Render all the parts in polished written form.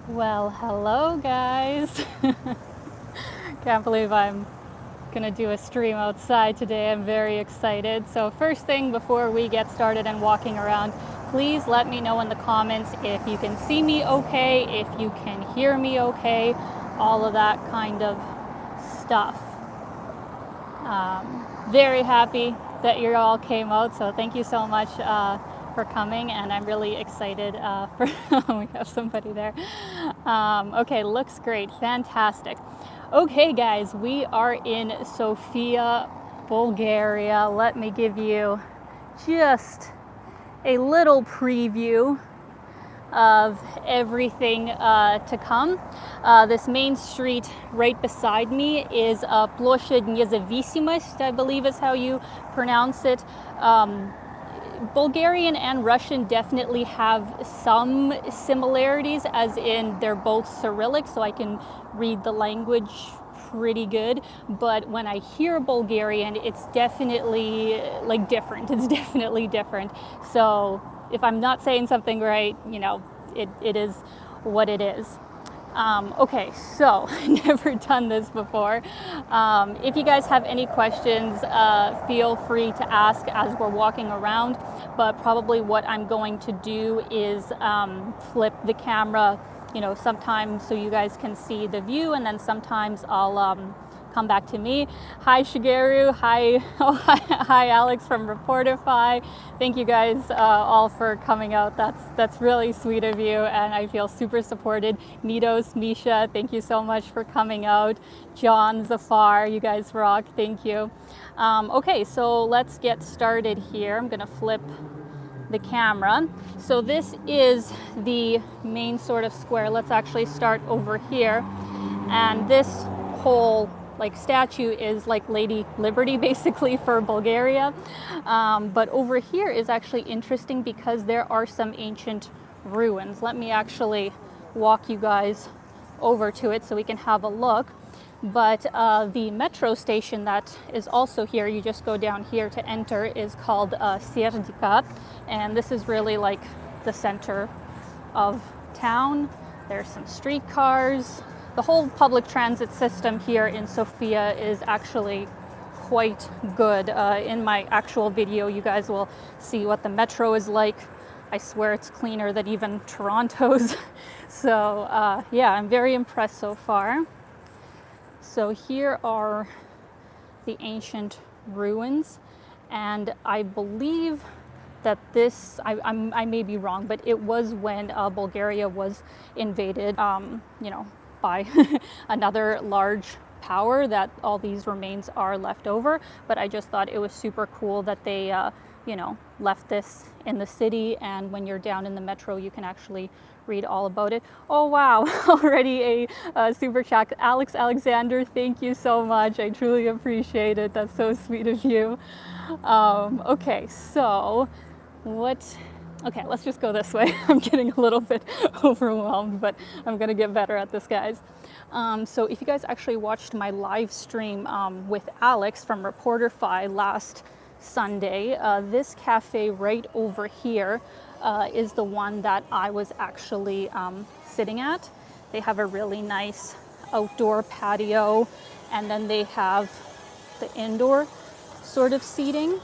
Well, hello guys. Can't believe I'm gonna do a stream outside today. I'm very excited. So first thing before we get started and walking around, please let me know in the comments if you can see me okay, if you can hear me okay, all of that kind of stuff. Very happy that you all came out, so thank you so much for coming, and I'm really excited for we have somebody there. Okay, looks great, fantastic. Okay guys, we are in Sofia, Bulgaria. Let me give you just a little preview of everything to come. This main street right beside me is Площадь Независимость, I believe is how you pronounce it. Bulgarian and Russian definitely have some similarities, as in they're both Cyrillic, so I can read the language pretty good. But when I hear Bulgarian, it's definitely like different. It's definitely different. So if I'm not saying something right, you know, it is what it is. Okay, so never done this before. If you guys have any questions, feel free to ask as we're walking around, but probably what I'm going to do is flip the camera, you know, sometimes so you guys can see the view, and then sometimes I'll come back to me. Hi Shigeru, hi, oh, hi Alex from Reportify. Thank you guys all for coming out. That's really sweet of you, and I feel super supported. Nidos, Misha, thank you so much for coming out. John, Zafar, you guys rock, thank you. Okay, so let's get started here. I'm gonna flip the camera. So this is the main sort of square. Let's actually start over here, and this whole like statue is like Lady Liberty basically for Bulgaria. But over here is actually interesting because there are some ancient ruins. Let me actually walk you guys over to it so we can have a look. But the metro station that is also here, you just go down here to enter, is called Serdika. And this is really like the center of town. There's some streetcars. The whole public transit system here in Sofia is actually quite good. In my actual video, you guys will see what the metro is like. I swear it's cleaner than even Toronto's. So yeah, I'm very impressed so far. So here are the ancient ruins, and I believe that this, I may be wrong, but it was when Bulgaria was invaded, you know, by another large power, that all these remains are left over. But I just thought it was super cool that they, you know, left this in the city, and when you're down in the metro, you can actually read all about it. Oh wow, already a super chat. Alex Alexander, thank you so much. I truly appreciate it. That's so sweet of you. Okay, so okay, let's just go this way. I'm getting a little bit overwhelmed, but I'm gonna get better at this, guys. So if you guys actually watched my live stream with Alex from Reportify last Sunday, this cafe right over here is the one that I was actually sitting at. They have a really nice outdoor patio, and then they have the indoor sort of seating.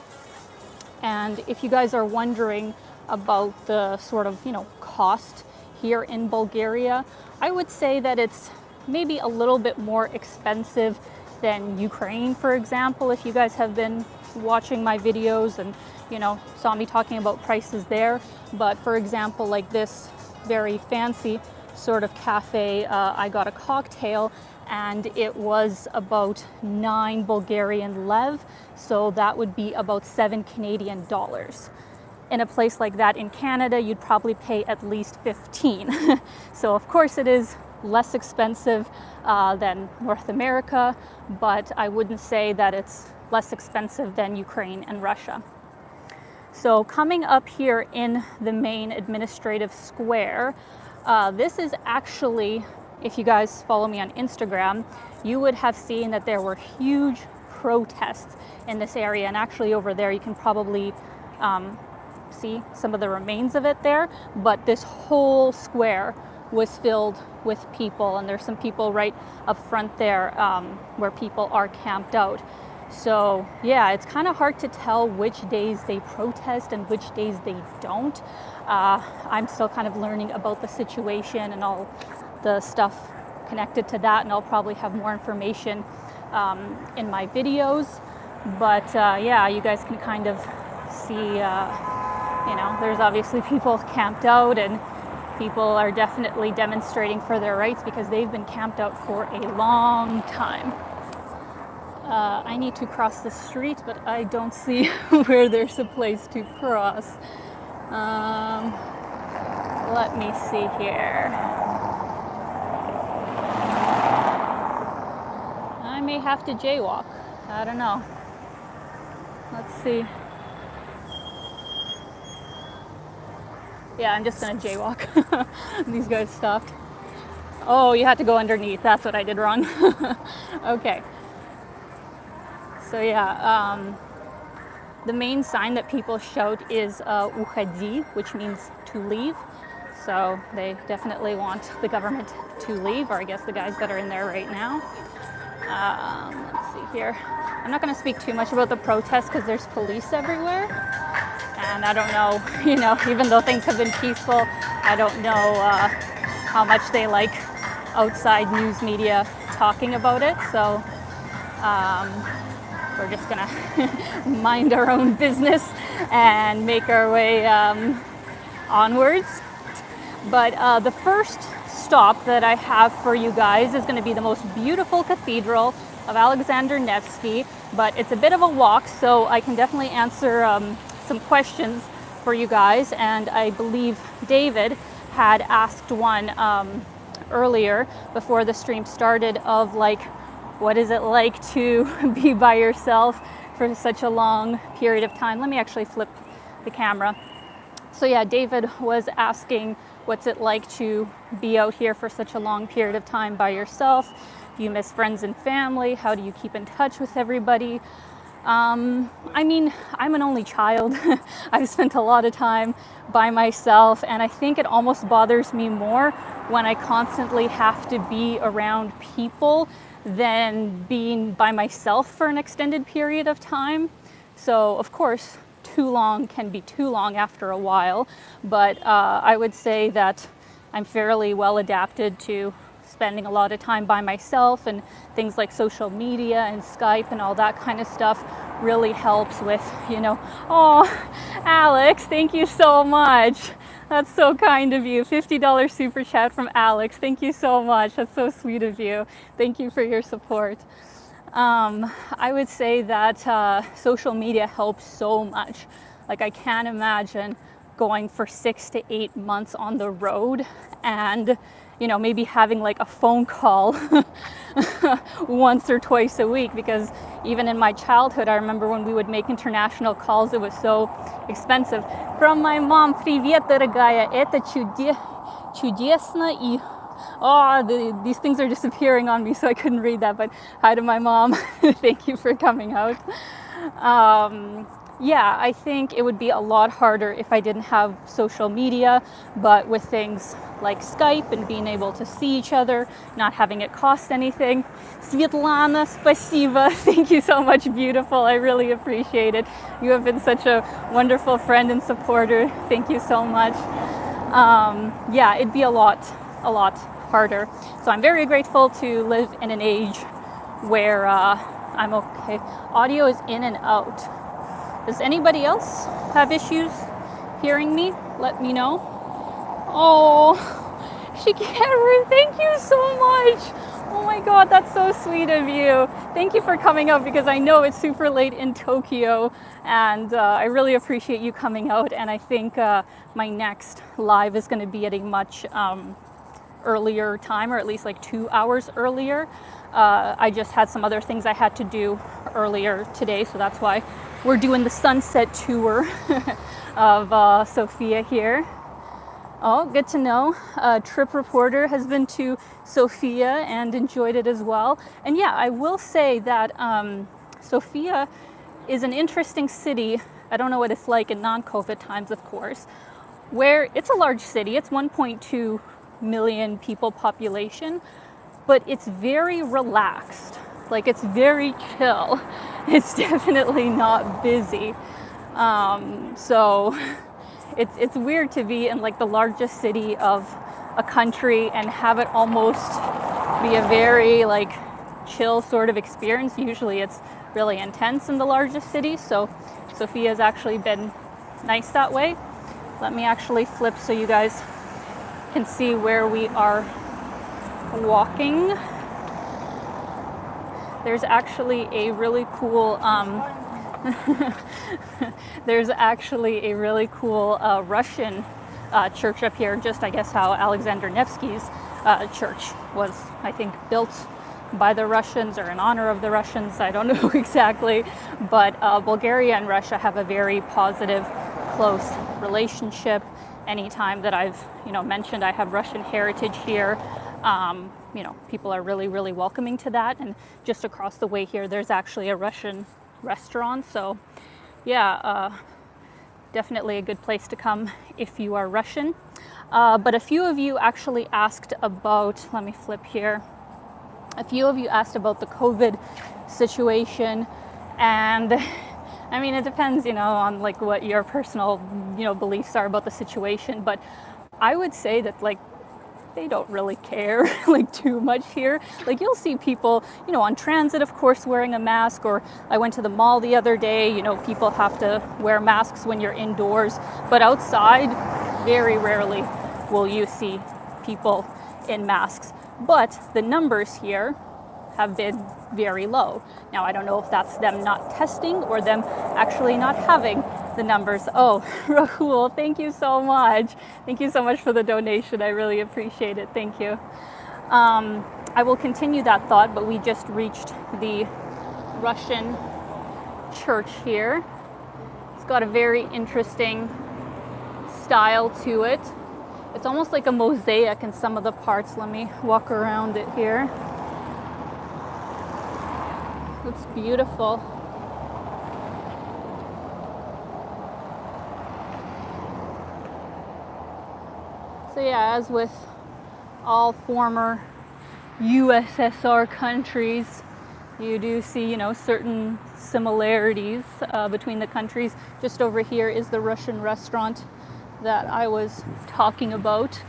And if you guys are wondering about the sort of, you know, cost here in Bulgaria, I would say that it's maybe a little bit more expensive than Ukraine, for example. If you guys have been watching my videos and, you know, saw me talking about prices there. But for example, like this very fancy sort of cafe, I got a cocktail and it was about 9 Bulgarian lev, so that would be about 7 Canadian dollars. In a place like that in Canada, you'd probably pay at least 15. So of course it is less expensive than North America, but I wouldn't say that it's less expensive than Ukraine and Russia. So coming up here in the main administrative square, this is actually, if you guys follow me on Instagram, you would have seen that there were huge protests in this area. And actually over there, you can probably see some of the remains of it there. But this whole square was filled with people, and there's some people right up front there where people are camped out. So yeah, it's kind of hard to tell which days they protest and which days they don't. I'm still kind of learning about the situation and all the stuff connected to that, and I'll probably have more information in my videos. But yeah, you guys can kind of see, there's obviously people camped out, and people are definitely demonstrating for their rights because they've been camped out for a long time. I need to cross the street, but I don't see where there's a place to cross. Let me see here. I may have to jaywalk. I don't know. Let's see. Yeah, I'm just gonna jaywalk. These guys stopped. Oh, you had to go underneath. That's what I did wrong. Okay. So yeah, the main sign that people shout is "Ukhadi," which means to leave. So they definitely want the government to leave, or I guess the guys that are in there right now. Let's see here. I'm not going to speak too much about the protests because there's police everywhere. And I don't know, even though things have been peaceful, I don't know how much they like outside news media talking about it. So we're just going to mind our own business and make our way onwards. But the first stop that I have for you guys is going to be the most beautiful cathedral of Alexander Nevsky, but it's a bit of a walk, so I can definitely answer some questions for you guys. And I believe David had asked one earlier before the stream started of like, what is it like to be by yourself for such a long period of time? Let me actually flip the camera. So yeah, David was asking, what's it like to be out here for such a long period of time by yourself? Do you miss friends and family? How do you keep in touch with everybody? I mean, I'm an only child. I've spent a lot of time by myself, and I think it almost bothers me more when I constantly have to be around people than being by myself for an extended period of time. So, of course, too long can be too long after a while, but I would say that I'm fairly well adapted to spending a lot of time by myself, and things like social media and Skype and all that kind of stuff really helps with, oh, Alex, thank you so much. That's so kind of you. $50 super chat from Alex. Thank you so much. That's so sweet of you. Thank you for your support. I would say that social media helps so much. Like, I can't imagine going for 6 to 8 months on the road and maybe having like a phone call once or twice a week, because even in my childhood, I remember when we would make international calls, it was so expensive. From my mom, привет, дорогая, это чудесно и... Oh, these things are disappearing on me, so I couldn't read that, but hi to my mom. Thank you for coming out. Yeah, I think it would be a lot harder if I didn't have social media, but with things like Skype and being able to see each other, not having it cost anything. Svetlana, spasiba. Thank you so much, beautiful. I really appreciate it. You have been such a wonderful friend and supporter. Thank you so much. Yeah, it'd be a lot harder. So I'm very grateful to live in an age where I'm okay. Audio is in and out. Does anybody else have issues hearing me? Let me know. Oh, Shikaru, thank you so much. Oh my God, that's so sweet of you. Thank you for coming out, because I know it's super late in Tokyo, and I really appreciate you coming out. And I think my next live is going to be at a much earlier time, or at least like 2 hours earlier. I just had some other things I had to do earlier today, so that's why we're doing the sunset tour of Sofia here. Oh, good to know. Trip reporter has been to Sofia and enjoyed it as well. And yeah, I will say that Sofia is an interesting city. I don't know what it's like in non-COVID times, of course, where it's a large city. It's 1.2 million people population, but it's very relaxed. Like, it's very chill. It's definitely not busy. So it's weird to be in like the largest city of a country and have it almost be a very like chill sort of experience. Usually it's really intense in the largest cities. So Sofia's actually been nice that way. Let me actually flip so you guys can see where we are walking. There's actually a really cool Russian church up here, just I guess how Alexander Nevsky's church was, I think, built by the Russians or in honor of the Russians. I don't know exactly, but Bulgaria and Russia have a very positive, close relationship. Anytime that I've mentioned I have Russian heritage here, people are really, really welcoming to that. And just across the way here, there's actually a Russian restaurant. So yeah, definitely a good place to come if you are Russian. But a few of you actually asked about, let me flip here. A few of you asked about the COVID situation, and I mean, it depends, on like what your personal, beliefs are about the situation, but I would say that like they don't really care like too much here. Like, you'll see people, on transit, of course, wearing a mask, or I went to the mall the other day, people have to wear masks when you're indoors, but outside, very rarely will you see people in masks. But the numbers here have been very low. Now, I don't know if that's them not testing or them actually not having the numbers. Oh, Rahul, thank you so much. Thank you so much for the donation. I really appreciate it. Thank you. I will continue that thought, but we just reached the Russian church here. It's got a very interesting style to it. It's almost like a mosaic in some of the parts. Let me walk around it here. It's beautiful. So yeah, as with all former USSR countries, you do see, certain similarities between the countries. Just over here is the Russian restaurant that I was talking about.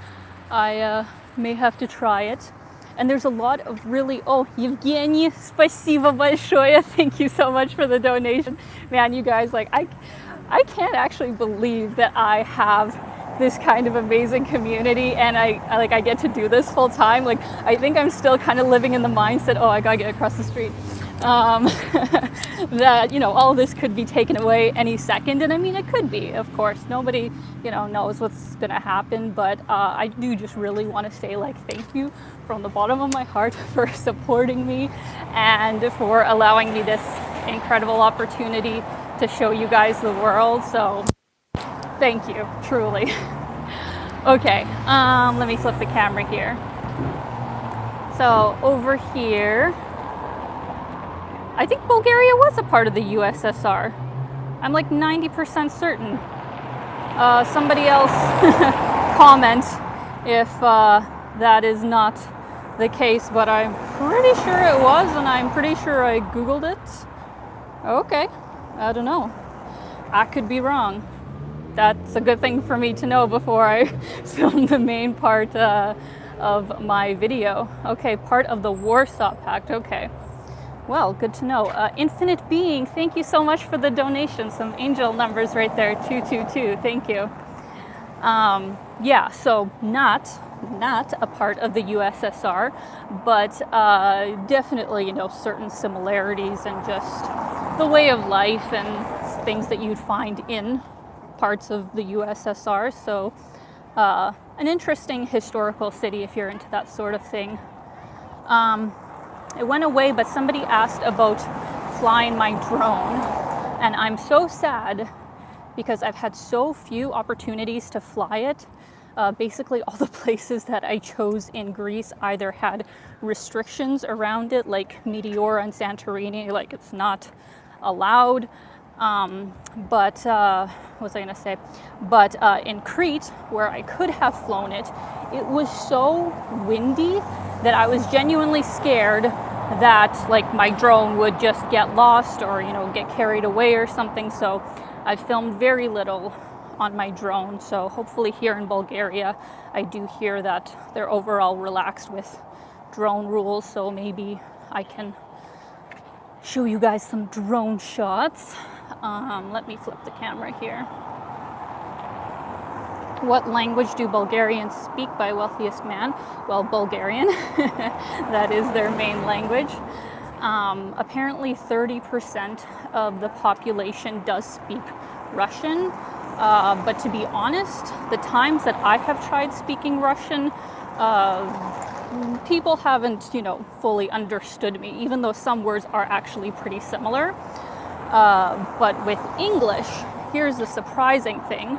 I may have to try it. And there's a lot of really, Evgeny, спасибо большое. Thank you so much for the donation. Man, you guys, like, I can't actually believe that I have this kind of amazing community, and I get to do this full time. Like, I think I'm still kind of living in the mindset, I gotta get across the street. That, all this could be taken away any second. And I mean, it could be, of course. Nobody, knows what's going to happen. But I do just really want to say, like, thank you from the bottom of my heart for supporting me and for allowing me this incredible opportunity to show you guys the world. So thank you, truly. Okay, let me flip the camera here. So over here, I think Bulgaria was a part of the USSR. I'm like 90% certain. Somebody else comment if that is not the case, but I'm pretty sure it was, and I'm pretty sure I Googled it. Okay, I don't know. I could be wrong. That's a good thing for me to know before I film the main part of my video. Okay, part of the Warsaw Pact, okay. Well, good to know. Infinite Being, thank you so much for the donation. Some angel numbers right there, 222, thank you. Yeah, so not a part of the USSR, but definitely, certain similarities and just the way of life and things that you'd find in parts of the USSR. So an interesting historical city if you're into that sort of thing. It went away, but somebody asked about flying my drone, and I'm so sad because I've had so few opportunities to fly it. Basically all the places that I chose in Greece either had restrictions around it, like Meteora and Santorini, like it's not allowed, What was I going to say? But in Crete, where I could have flown it, it was so windy that I was genuinely scared that like my drone would just get lost or, you know, get carried away or something. So I filmed very little on my drone. So hopefully here in Bulgaria, I do hear that they're overall relaxed with drone rules. So maybe I can show you guys some drone shots. Let me flip the camera here. What language do Bulgarians speak by wealthiest man? Well, Bulgarian. That is their main language. Apparently 30% of the population does speak Russian. But to be honest, the times that I have tried speaking Russian, people haven't, you know, fully understood me, even though some words are actually pretty similar. But with English, here's the surprising thing.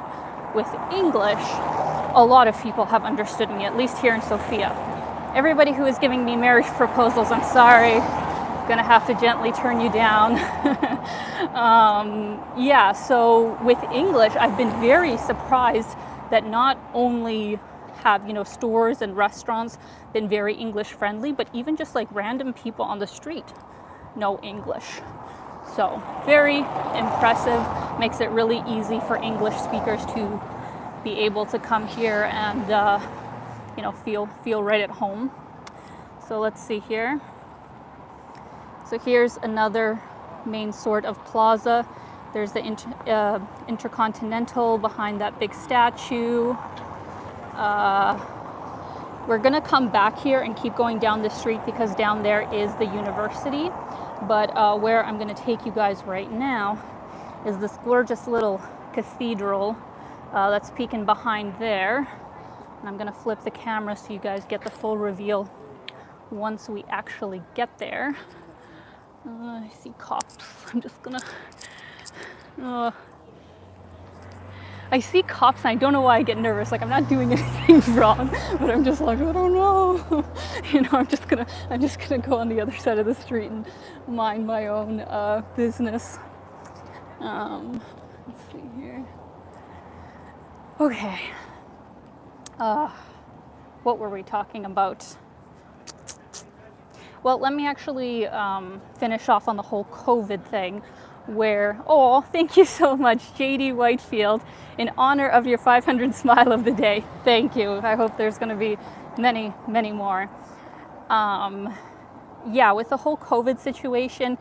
With English, a lot of people have understood me, at least here in Sofia. Everybody who is giving me marriage proposals, I'm sorry, gonna have to gently turn you down. Yeah, so with English, I've been very surprised that not only have, you know, stores and restaurants been very English friendly, but even just like random people on the street know English. So very impressive, makes it really easy for English speakers to be able to come here and, you know, feel right at home. So let's see here. So here's another main sort of plaza. There's the Intercontinental behind that big statue. We're gonna come back here and keep going down the street because down there is the university. But where I'm gonna take you guys right now is this gorgeous little cathedral that's peeking behind there. And I'm gonna flip the camera so you guys get the full reveal once we actually get there. I see cops. I'm just gonna... I see cops and I don't know why I get nervous. Like I'm not doing anything wrong, but I'm just like, I don't know. You know, I'm just gonna go on the other side of the street and mind my own business. Let's see here. Okay. What were we talking about? Well, let me actually finish off on the whole COVID thing. Where, oh, thank you so much, JD Whitefield, in honor of your 500 smile of the day. Thank you. I hope there's going to be many, many more. Yeah, with the whole COVID situation,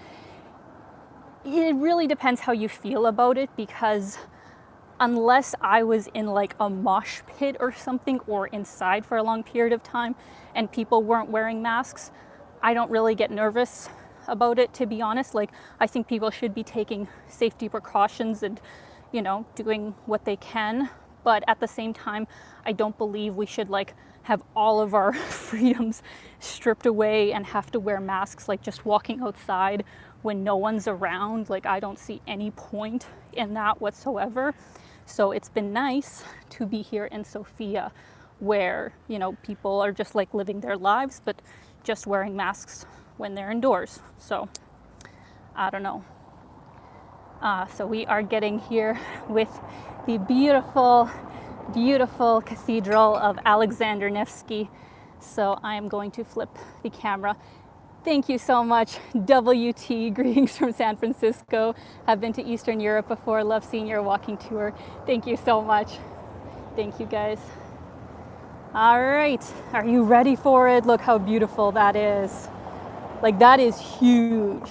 it really depends how you feel about it, because unless I was in like a mosh pit or something or inside for a long period of time and people weren't wearing masks, I don't really get nervous about it, to be honest. Like, I think people should be taking safety precautions and, you know, doing what they can. But at the same time, I don't believe we should like have all of our freedoms stripped away and have to wear masks, like just walking outside when no one's around. Like, I don't see any point in that whatsoever. So it's been nice to be here in Sofia where, you know, people are just like living their lives, but just wearing masks when they're indoors. So I don't know. So we are getting here with the beautiful, beautiful Cathedral of Alexander Nevsky. So I am going to flip the camera. Thank you so much, WT. Greetings from San Francisco. Have been to Eastern Europe before. Love seeing your walking tour. Thank you so much. Thank you, guys. All right, are you ready for it? Look how beautiful that is. Like, that is huge.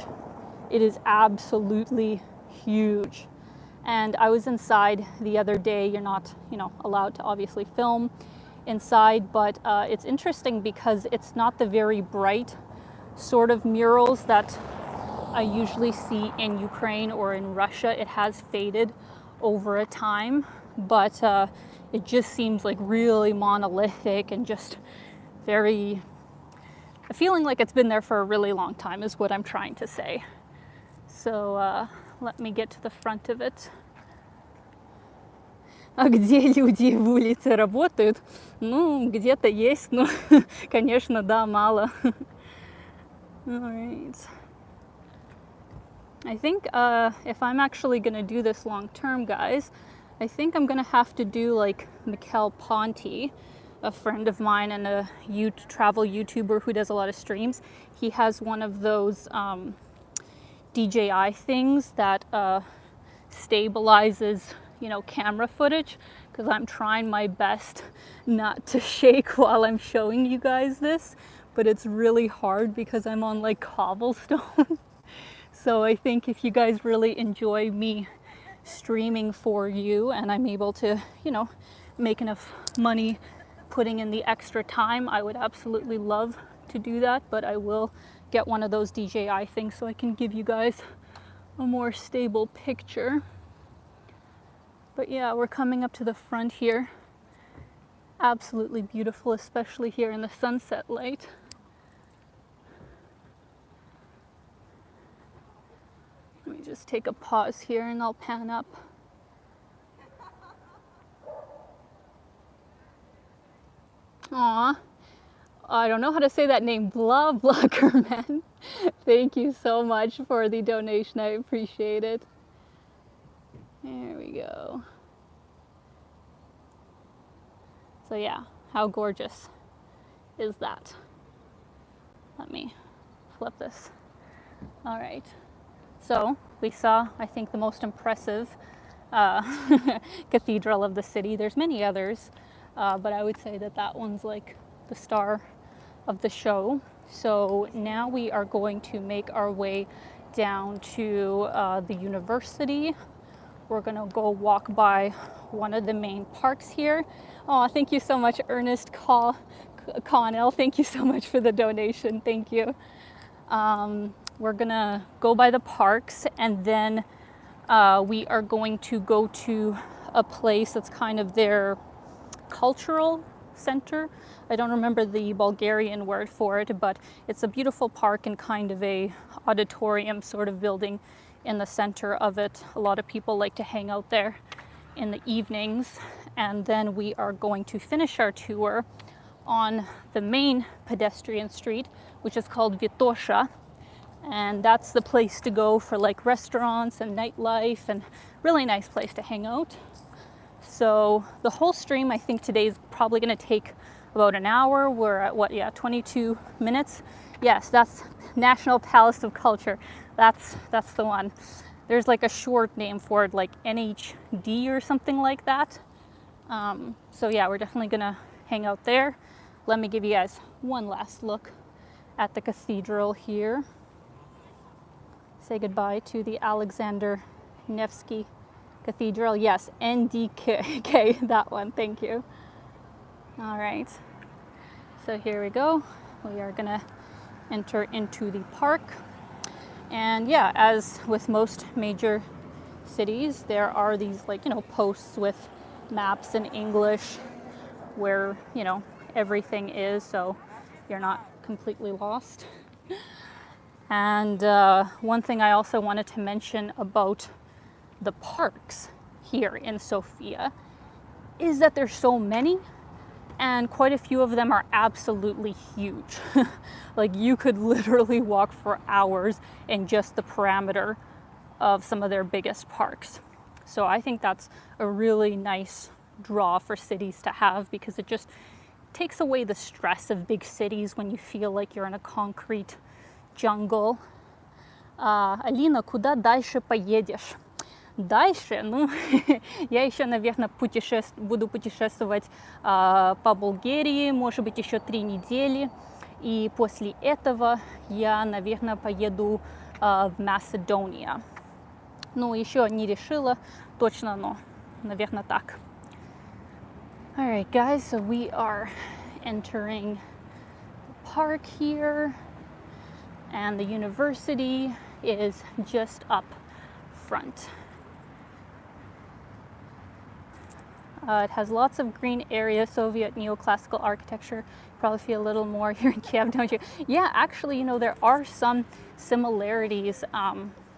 It is absolutely huge. And I was inside the other day. You're not, you know, allowed to obviously film inside, but it's interesting because it's not the very bright sort of murals that I usually see in Ukraine or in Russia. It has faded over a time, but it just seems like really monolithic and just very... feeling like it's been there for a really long time is what I'm trying to say. So let me get to the front of it. А где люди в улице работают? Ну, где-то есть, но, конечно, да, мало. All right. I think if I'm actually going to do this long term, guys, I think I'm going to have to do like Mikkel Ponti, a friend of mine and a travel YouTuber who does a lot of streams. He has one of those DJI things that stabilizes, you know, camera footage, because I'm trying my best not to shake while I'm showing you guys this, but it's really hard because I'm on like cobblestone. So I think if you guys really enjoy me streaming for you and I'm able to, you know, make enough money putting in the extra time, I would absolutely love to do that, but I will get one of those DJI things so I can give you guys a more stable picture. But yeah, we're coming up to the front here. Absolutely beautiful, especially here in the sunset light. Let me just take a pause here and I'll pan up. Aw, I don't know how to say that name, Bloggerman. Thank you so much for the donation, I appreciate it. There we go. So yeah, how gorgeous is that? Let me flip this. All right. So we saw, I think, the most impressive cathedral of the city. There's many others, but I would say that that one's like the star of the show. So now we are going to make our way down to the university. We're gonna go walk by one of the main parks here. Oh, thank you so much, Ernest Connell. Thank you so much for the donation. Thank you. We're gonna go by the parks, and then we are going to go to a place that's kind of their cultural center. I don't remember the Bulgarian word for it, but it's a beautiful park and kind of a auditorium sort of building in the center of it. A lot of people like to hang out there in the evenings, and then we are going to finish our tour on the main pedestrian street, which is called Vitosha. And that's the place to go for like restaurants and nightlife, and really nice place to hang out. So the whole stream, I think today is probably going to take about an hour. We're at what, yeah, 22 minutes. Yes, that's National Palace of Culture. That's the one. There's like a short name for it, like NHD or something like that. So yeah, we're definitely going to hang out there. Let me give you guys one last look at the cathedral here. Say goodbye to the Alexander Nevsky Cathedral. Yes, Ndk, that one, thank you. All right, so here we go. We are gonna enter into the park. And yeah, as with most major cities, there are these, like, you know, posts with maps in English where, you know, everything is, so you're not completely lost. And one thing I also wanted to mention about the parks here in Sofia is that there's so many, and quite a few of them are absolutely huge. Like, you could literally walk for hours in just the parameter of some of their biggest parks. So I think that's a really nice draw for cities to have, because it just takes away the stress of big cities when you feel like you're in a concrete jungle. Alina, куда дальше поедешь? Дальше, ну, я еще, наверное, буду путешествовать по Болгарии, может быть, еще 3 недели. И после этого я, наверное, поеду в Македонию. Ну, еще не решила точно, но, наверное, так. All right, guys, so we are entering the park here, and the university is just up front. It has lots of green areas, Soviet neoclassical architecture. Probably feel a little more here in Kiev, don't you? Yeah, actually, you know, there are some similarities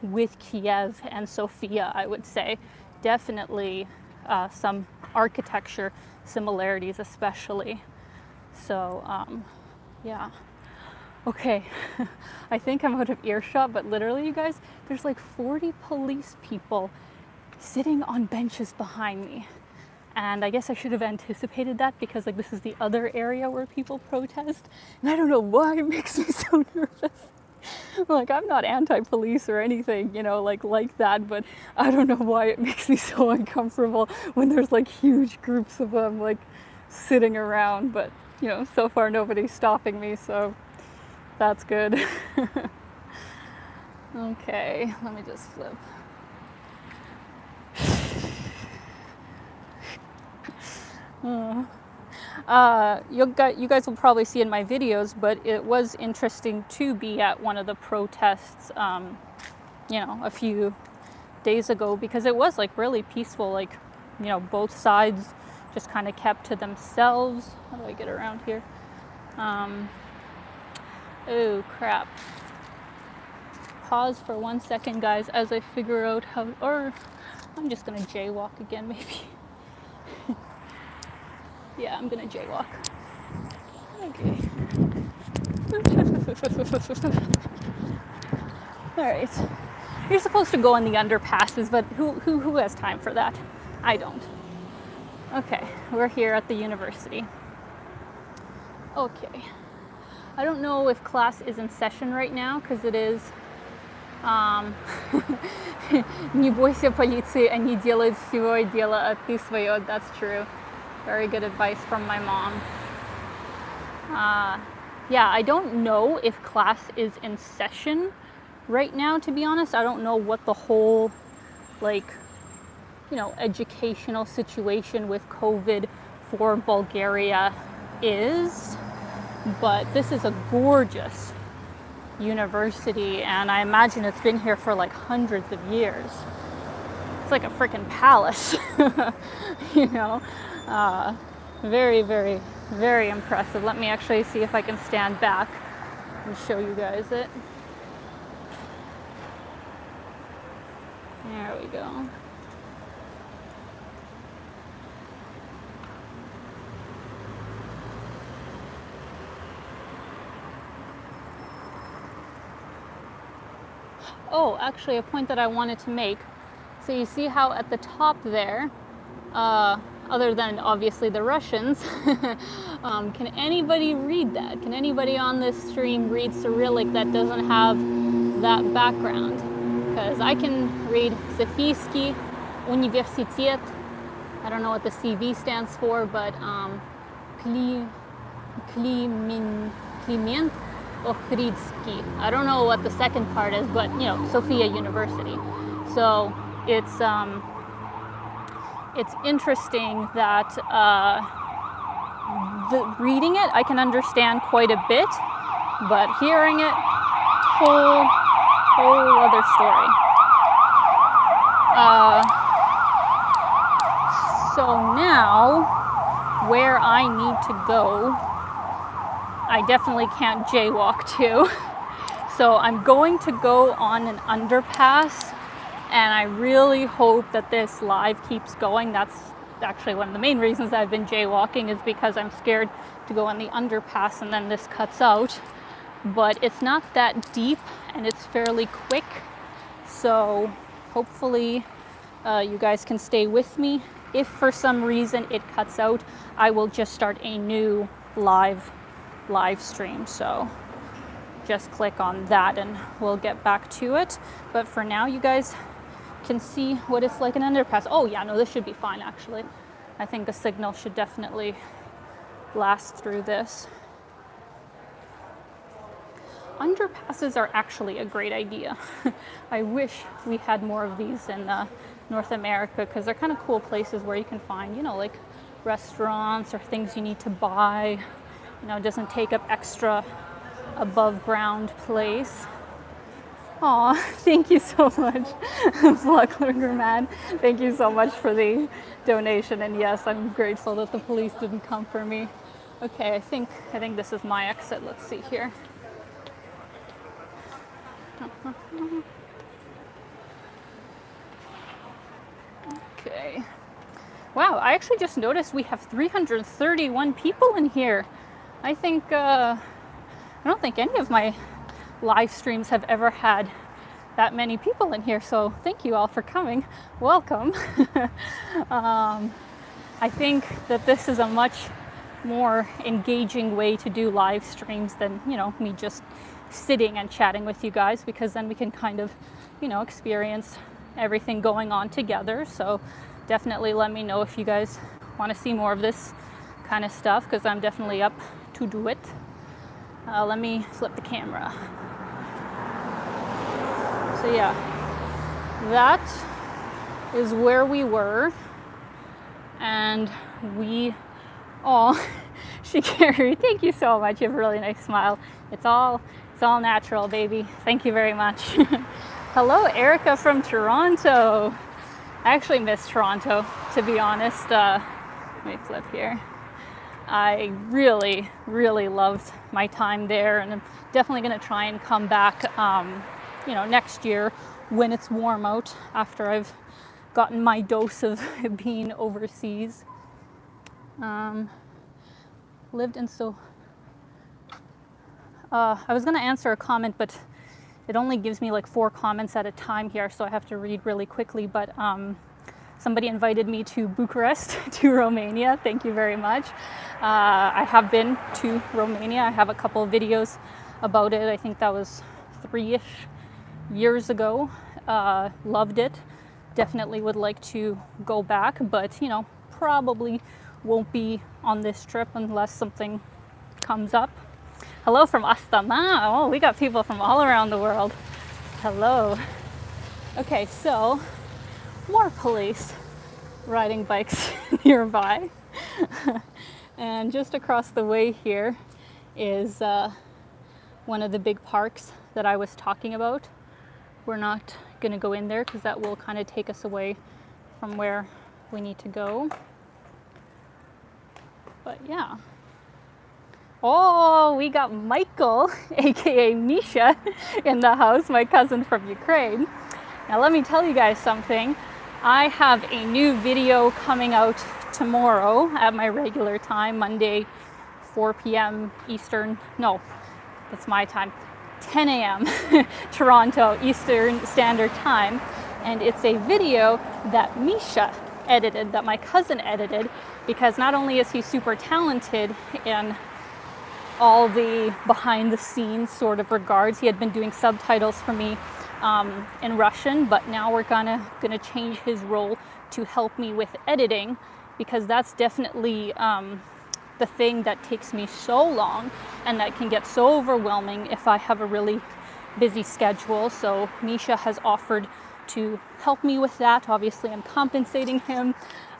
with Kiev and Sofia, I would say. Definitely some architecture similarities especially. So, yeah. Okay, I think I'm out of earshot, but literally, you guys, there's like 40 police people sitting on benches behind me. And I guess I should have anticipated that because like this is the other area where people protest. And I don't know why it makes me so nervous. Like, I'm not anti-police or anything, you know, like that, but I don't know why it makes me so uncomfortable when there's like huge groups of them like sitting around. But, you know, so far nobody's stopping me, so that's good. Okay, let me just flip. You guys will probably see in my videos, but it was interesting to be at one of the protests, you know, a few days ago, because it was like really peaceful. Like, you know, both sides just kind of kept to themselves. How do I get around here? Oh crap. Pause for 1 second, guys, as I figure out how, or I'm just gonna jaywalk again, maybe. Yeah, I'm gonna jaywalk. Okay. All right. You're supposed to go on the underpasses, but who has time for that? I don't. Okay, we're here at the university. Okay. I don't know if class is in session right now, because it is. Не бойся полиции, они делают всего дело, а ты свое. That's true. Very good advice from my mom. Yeah, I don't know if class is in session right now, to be honest. I don't know what the whole, like, you know, educational situation with COVID for Bulgaria is. But this is a gorgeous university, and I imagine it's been here for like hundreds of years. It's like a freaking palace, you know. Very, very, very impressive. Let me actually see if I can stand back and show you guys it. There we go. Oh, actually, a point that I wanted to make. So you see how at the top there, other than obviously the Russians, can anybody read that? Can anybody on this stream read Cyrillic that doesn't have that background? Because I can read Sofiyski Universitet. I don't know what the CV stands for, but Kliment Ochridsky. I don't know what the second part is, but you know, Sofia University. So it's interesting that reading it I can understand quite a bit, but hearing it, whole other story. So now, where I need to go, I definitely can't jaywalk to. So I'm going to go on an underpass, and I really hope that this live keeps going. That's actually one of the main reasons I've been jaywalking, is because I'm scared to go on the underpass and then this cuts out. But it's not that deep and it's fairly quick. So hopefully you guys can stay with me. If for some reason it cuts out, I will just start a new live stream. So just click on that and we'll get back to it. But for now, you guys can see what it's like an underpass. Oh yeah, no, this should be fine actually. I think a signal should definitely last through this. Underpasses are actually a great idea. I wish we had more of these in North America, because they're kind of cool places where you can find, you know, like restaurants or things you need to buy. You know, it doesn't take up extra above ground place. Aw, thank you so much, Vlogler Man. Thank you so much for the donation. And yes, I'm grateful that the police didn't come for me. Okay, I think this is my exit. Let's see here. Okay. Wow, I actually just noticed we have 331 people in here. I think I don't think any of my live streams have ever had that many people in here, so thank you all for coming. Welcome. I think that this is a much more engaging way to do live streams than, you know, me just sitting and chatting with you guys, because then we can kind of, you know, experience everything going on together. So definitely let me know if you guys want to see more of this kind of stuff, because I'm definitely up to do it. Let me flip the camera. So yeah, that is where we were, and we all, Shikari, thank you so much. You have a really nice smile. It's all natural, baby. Thank you very much. Hello, Erica from Toronto. I actually miss Toronto, to be honest. Let me flip here. I really, really loved my time there, and I'm definitely going to try and come back, you know, next year when it's warm out, after I've gotten my dose of being overseas. Lived in I was going to answer a comment, but it only gives me like 4 comments at a time here, so I have to read really quickly. But somebody invited me to Bucharest, to Romania. Thank you very much. I have been to Romania. I have a couple of videos about it. I think that was 3-ish years ago. Loved it. Definitely would like to go back, but, you know, probably won't be on this trip unless something comes up. Hello from Astana. Oh, we got people from all around the world. Hello. Okay, so more police riding bikes nearby. And just across the way here is one of the big parks that I was talking about. We're not going to go in there because that will kind of take us away from where we need to go. But yeah. Oh, we got Michael, aka Misha, in the house, my cousin from Ukraine. Now let me tell you guys something. I have a new video coming out tomorrow at my regular time, Monday, 4 p.m. Eastern. No, that's my time. 10 a.m. Toronto Eastern Standard Time. And it's a video that Misha edited, that my cousin edited, because not only is he super talented in all the behind the scenes sort of regards, he had been doing subtitles for me in Russian, but now we're gonna change his role to help me with editing, because that's definitely the thing that takes me so long and that can get so overwhelming if I have a really busy schedule. So Misha has offered to help me with that. Obviously I'm compensating him,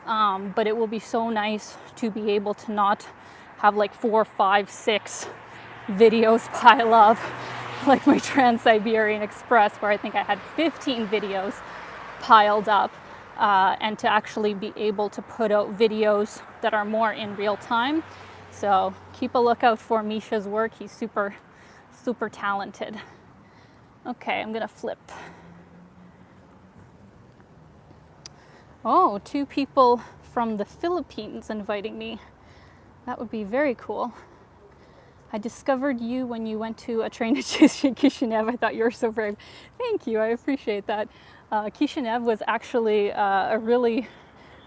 but it will be so nice to be able to not have like 4, 5, 6 videos pile up like my Trans-Siberian Express, where I think I had 15 videos piled up, and to actually be able to put out videos that are more in real time. So keep a lookout for Misha's work. He's super, super talented. Okay, I'm gonna flip. Oh, 2 people from the Philippines inviting me. That would be very cool. I discovered you when you went to a train to Kishinev. I thought you were so brave. Thank you, I appreciate that. Kishinev was actually a really,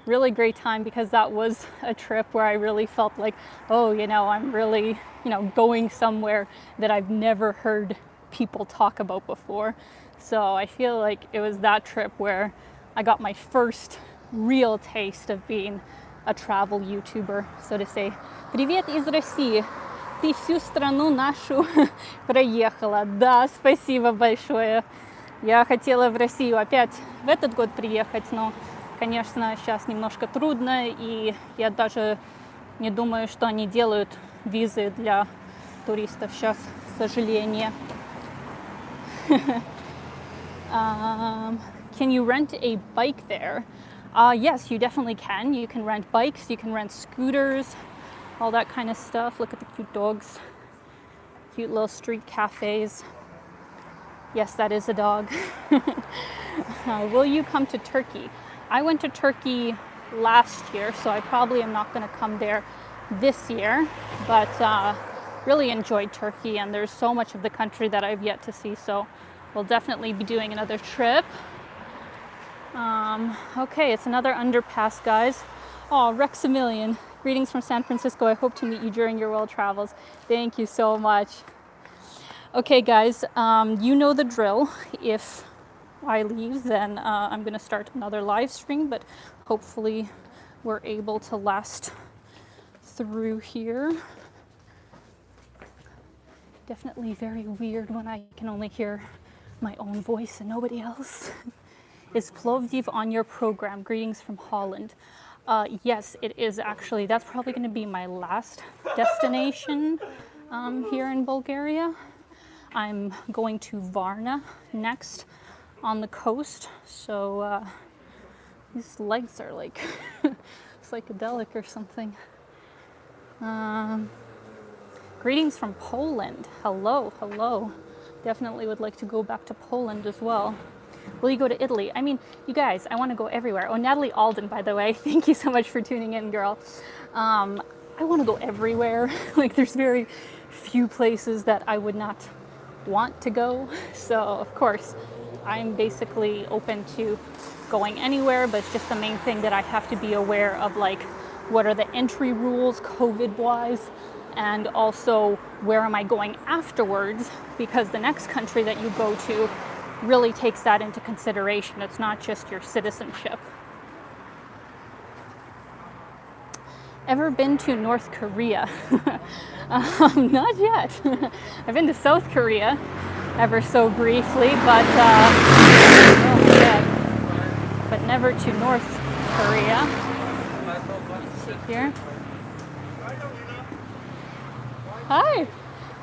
really great time, because that was a trip where I really felt like, oh, you know, I'm really, you know, going somewhere that I've never heard people talk about before. So I feel like it was that trip where I got my first real taste of being a travel YouTuber, so to say. Привет из России. Ты всю страну нашу проехала. Да, спасибо большое. Я хотела в Россию опять в этот год приехать, но, конечно, сейчас немножко трудно, и я даже не думаю, что они делают визы для туристов сейчас, к сожалению. Can you rent a bike there? Yes, you definitely can. You can rent bikes, you can rent scooters, all that kind of stuff. Look at the cute dogs. Cute little street cafes. Yes, that is a dog. Will you come to Turkey? I went to Turkey last year, so I probably am not going to come there this year. But really enjoyed Turkey, and there's so much of the country that I've yet to see, so we'll definitely be doing another trip. Okay, it's another underpass, guys. Oh, Rexamillion. Greetings from San Francisco. I hope to meet you during your world travels. Thank you so much. Okay, guys, you know the drill. If I leave, then I'm going to start another live stream, but hopefully we're able to last through here. Definitely very weird when I can only hear my own voice and nobody else. Is Plovdiv on your program? Greetings from Holland. Yes, it is actually. That's probably going to be my last destination here in Bulgaria. I'm going to Varna next on the coast. So these legs are like psychedelic or something. Greetings from Poland. Hello, hello. Definitely would like to go back to Poland as well. Will you go to Italy? I mean, you guys, I want to go everywhere. Oh, Natalie Alden, by the way. Thank you so much for tuning in, girl. I want to go everywhere. Like, there's very few places that I would not want to go. So, of course, I'm basically open to going anywhere, but it's just the main thing that I have to be aware of, like, what are the entry rules COVID-wise, and also where am I going afterwards, because the next country that you go to really takes that into consideration. It's not just your citizenship. Ever been to North Korea? Not yet. I've been to South Korea ever so briefly, but but never to North Korea. Let's see here. Hi.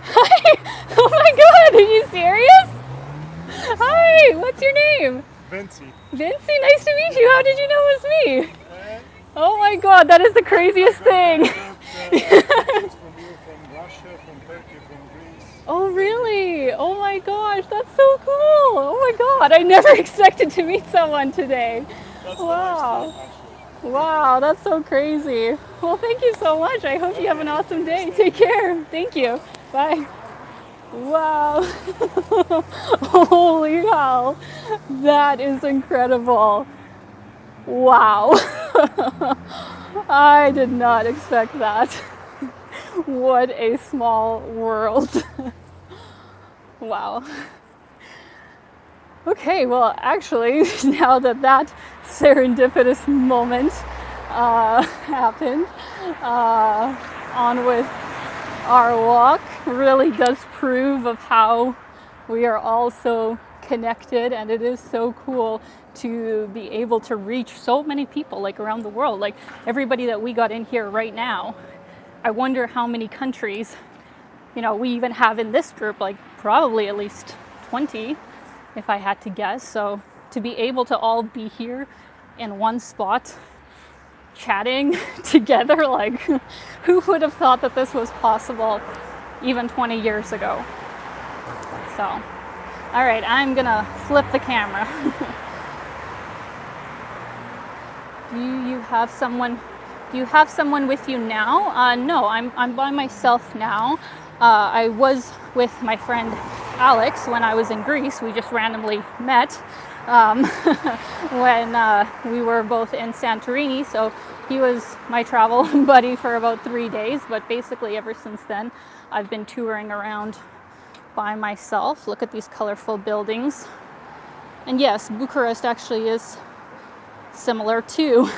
Hi. Oh my God, are you serious? Hi, what's your name? Vinci. Vinci, nice to meet you. How did you know it was me? Oh my God, that is the craziest thing. From Russia, from Turkey, from Greece. Oh really? Oh my gosh, that's so cool. Oh my God, I never expected to meet someone today. Wow. Wow, that's so crazy. Well, thank you so much. I hope you have an awesome day. Take care. Thank you. Bye. Wow. Holy hell. That is incredible. Wow. I did not expect that. What a small world. Wow. Okay, well, actually, now that serendipitous moment happened, on with our walk really does prove of how we are all so connected, and it is so cool to be able to reach so many people like around the world. Like everybody that we got in here right now, I wonder how many countries, you know, we even have in this group, like probably at least 20 if I had to guess. So to be able to all be here in one spot chatting together, like who would have thought that this was possible even 20 years ago? So, all right, I'm gonna flip the camera. Do you have someone with you now? No, I'm by myself now. I was with my friend Alex when I was in Greece. We just randomly met when we were both in Santorini. So he was my travel buddy for about 3 days. But basically ever since then, I've been touring around by myself. Look at these colorful buildings. And yes, Bucharest actually is similar to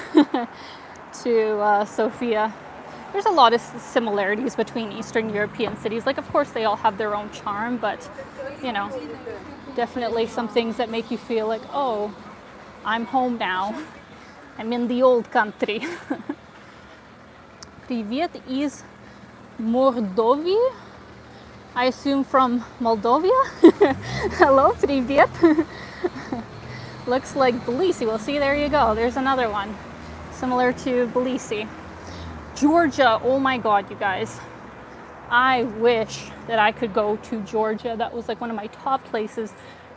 Sofia. There's a lot of similarities between Eastern European cities. Like, of course, they all have their own charm, but, you know, definitely some things that make you feel like, oh, I'm home now. I'm in the old country. Привет из Mordovia. I assume from Moldova. Hello, привет. Looks like Tbilisi. Well, see, there you go. There's another one similar to Tbilisi. Georgia. Oh my God, you guys. I wish that I could go to Georgia. That was like one of my top places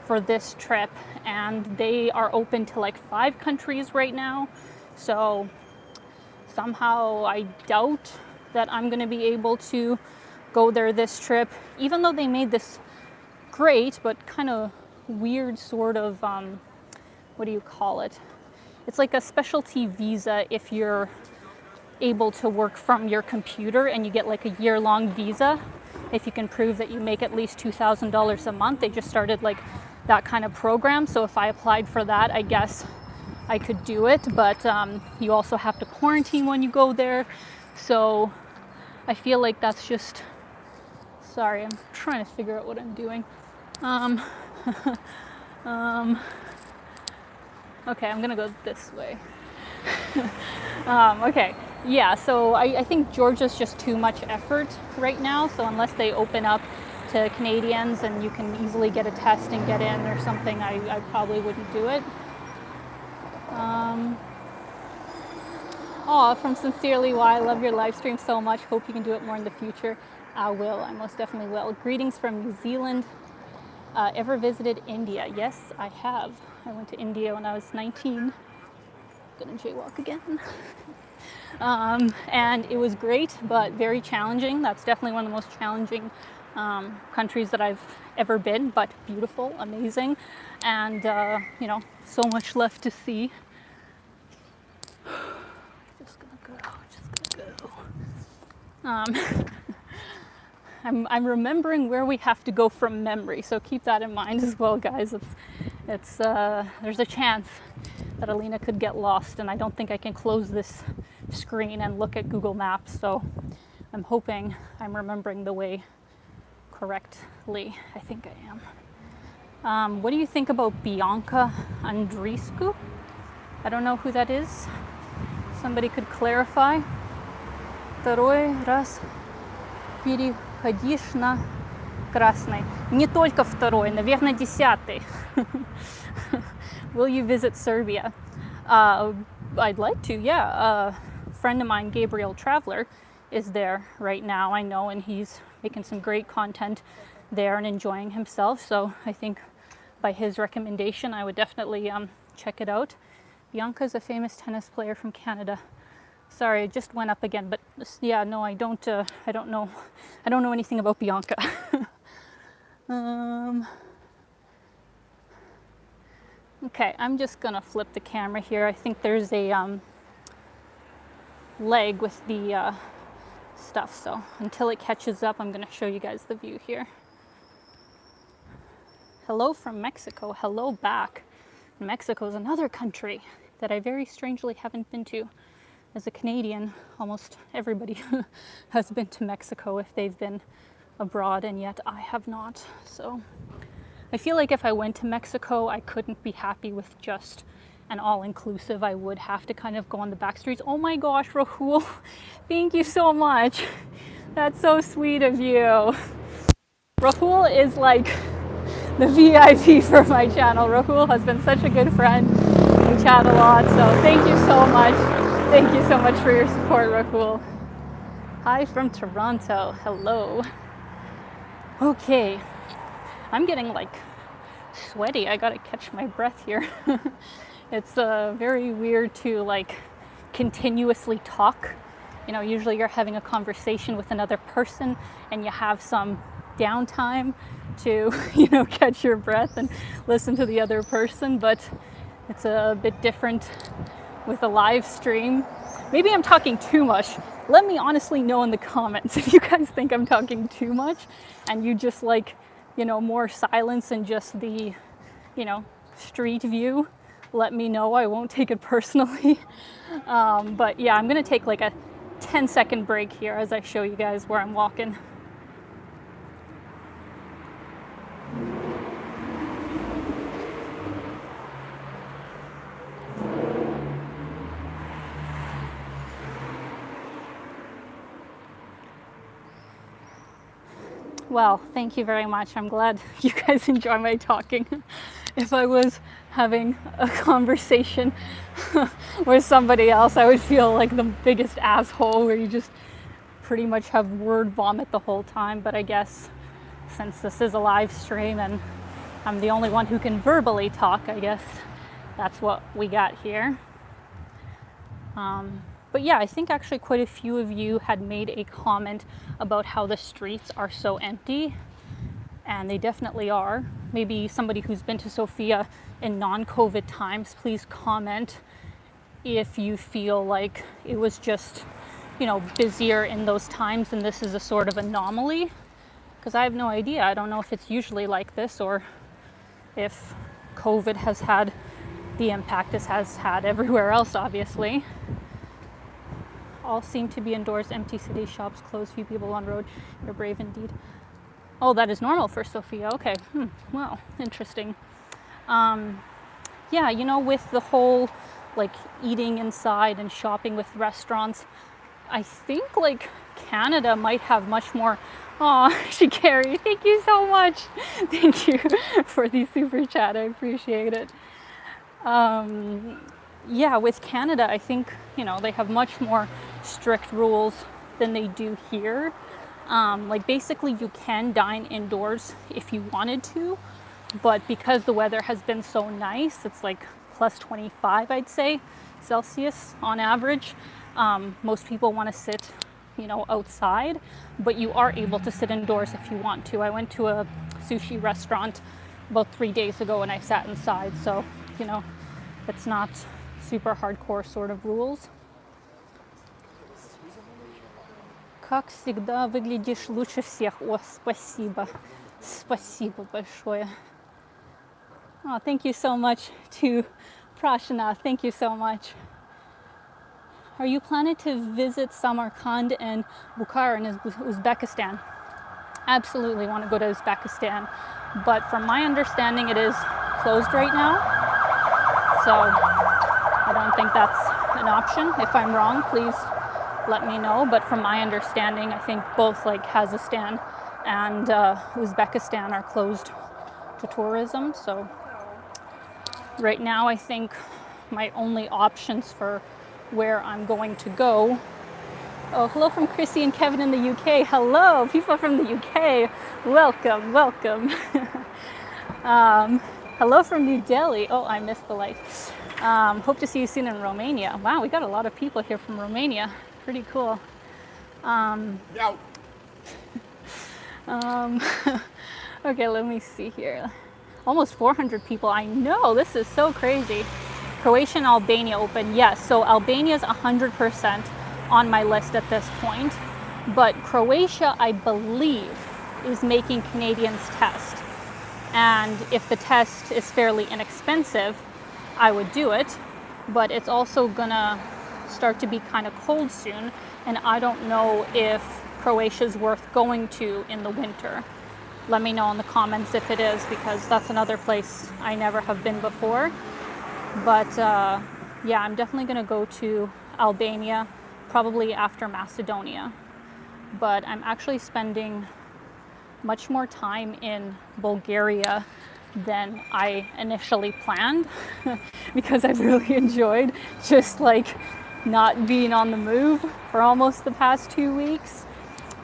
for this trip. And they are open to like 5 countries right now. So somehow I doubt that I'm going to be able to go there this trip, even though they made this great but kind of weird sort of, what do you call it? It's like a specialty visa if you're able to work from your computer, and you get like a year-long visa if you can prove that you make at least $2,000 a month. They just started like that kind of program. So if I applied for that, I guess I could do it, but you also have to quarantine when you go there. So I feel like that's just, sorry, I'm trying to figure out what I'm doing. Okay, I'm gonna go this way. Okay, yeah, so I think Georgia's just too much effort right now. So unless they open up to Canadians and you can easily get a test and get in or something, I probably wouldn't do it. Oh, from Sincerely, why I love your live stream so much. Hope you can do it more in the future. I will. I most definitely will. Greetings from New Zealand. Ever visited India? Yes, I have. I went to India when I was 19. Gonna jaywalk again. And it was great, but very challenging. That's definitely one of the most challenging countries that I've ever been, but beautiful, amazing, and you know, so much left to see. Just gonna go. I'm remembering where we have to go from memory, so keep that in mind as well, guys. It's there's a chance that Alina could get lost, and I don't think I can close this screen and look at Google Maps, so I'm hoping I'm remembering the way correctly. I think I am. What do you think about Bianca Andreescu? I don't know who that is. Somebody could clarify. Второй раз переходишь на красный. Не только второй, наверное, 10. Will you visit Serbia? I'd like to, yeah. A friend of mine, Gabriel Traveler, is there right now, I know, and he's making some great content there and enjoying himself. So I think by his recommendation, I would definitely check it out. Bianca's a famous tennis player from Canada. Sorry, it just went up again, but yeah, no, I don't know anything about Bianca. Okay, I'm just gonna flip the camera here. I think there's a leg with the stuff, so until it catches up, I'm gonna show you guys the view here. Hello from Mexico. Hello back. Mexico is another country that I very strangely haven't been to. As a Canadian, almost everybody has been to Mexico if they've been abroad, and yet I have not. So I feel like if I went to Mexico, I couldn't be happy with just an all-inclusive. I would have to kind of go on the back streets. Oh my gosh, Rahul, thank you so much. That's so sweet of you. Rahul is like the VIP for my channel. Rahul has been such a good friend. We chat a lot, so thank you so much. Thank you so much for your support, Rahul. Hi from Toronto. Hello. Okay. I'm getting like sweaty. I gotta catch my breath here. It's very weird to like continuously talk. You know, usually you're having a conversation with another person and you have some downtime to, you know, catch your breath and listen to the other person, but it's a bit different with a live stream. Maybe I'm talking too much. Let me honestly know in the comments if you guys think I'm talking too much and you just like, you know, more silence and just the, you know, street view. Let me know. I won't take it personally. But yeah, I'm gonna take like a 10-second break here as I show you guys where I'm walking. Well, thank you very much. I'm glad you guys enjoy my talking. If I was having a conversation with somebody else, I would feel like the biggest asshole where you just pretty much have word vomit the whole time. But I guess since this is a live stream and I'm the only one who can verbally talk, I guess that's what we got here. But yeah, I think actually quite a few of you had made a comment about how the streets are so empty, and they definitely are. Maybe somebody who's been to Sofia in non-COVID times, please comment if you feel like it was just, you know, busier in those times and this is a sort of anomaly, because I have no idea. I don't know if it's usually like this or if COVID has had the impact it has had everywhere else, obviously. All seem to be indoors, empty city, shops closed, few people on road. You're brave indeed. Oh, that is normal for Sofia. Okay. Well, interesting. Yeah, you know, with the whole like eating inside and shopping with restaurants, I think like Canada might have much more. Oh, Shikari, thank you so much. Thank you for the super chat. I appreciate it. Yeah, with Canada, I think, you know, they have much more strict rules than they do here. Like basically you can dine indoors if you wanted to, but because the weather has been so nice, it's like plus 25, I'd say, Celsius on average. Most people want to sit, you know, outside, but you are able to sit indoors if you want to. I went to a sushi restaurant about 3 days ago and I sat inside, so, you know, it's not super hardcore sort of rules. Как всегда выглядишь лучше всех. О, спасибо. Спасибо большое. Oh, thank you so much to Prashana. Thank you so much. Are you planning to visit Samarkand and Bukhara in Uzbekistan? Absolutely want to go to Uzbekistan, but from my understanding it is closed right now. So I don't think that's an option. If I'm wrong, please let me know. But from my understanding, I think both like Kazakhstan and Uzbekistan are closed to tourism. So right now, I think my only options for where I'm going to go. Oh, hello from Chrissy and Kevin in the UK. Hello, people from the UK. Welcome, welcome. Hello from New Delhi. Oh, I missed the light. Hope to see you soon in Romania. Wow, we got a lot of people here from Romania. Pretty cool. Okay, let me see here. Almost 400 people. I know, this is so crazy. Croatia and Albania open. Yes, so Albania is 100% on my list at this point. But Croatia, I believe, is making Canadians test. And if the test is fairly inexpensive, I would do it. But it's also gonna start to be kind of cold soon. And I don't know if Croatia's worth going to in the winter. Let me know in the comments if it is, because that's another place I never have been before. But yeah, I'm definitely going to go to Albania, probably after Macedonia. But I'm actually spending much more time in Bulgaria than I initially planned because I've really enjoyed just like not being on the move for almost the past 2 weeks.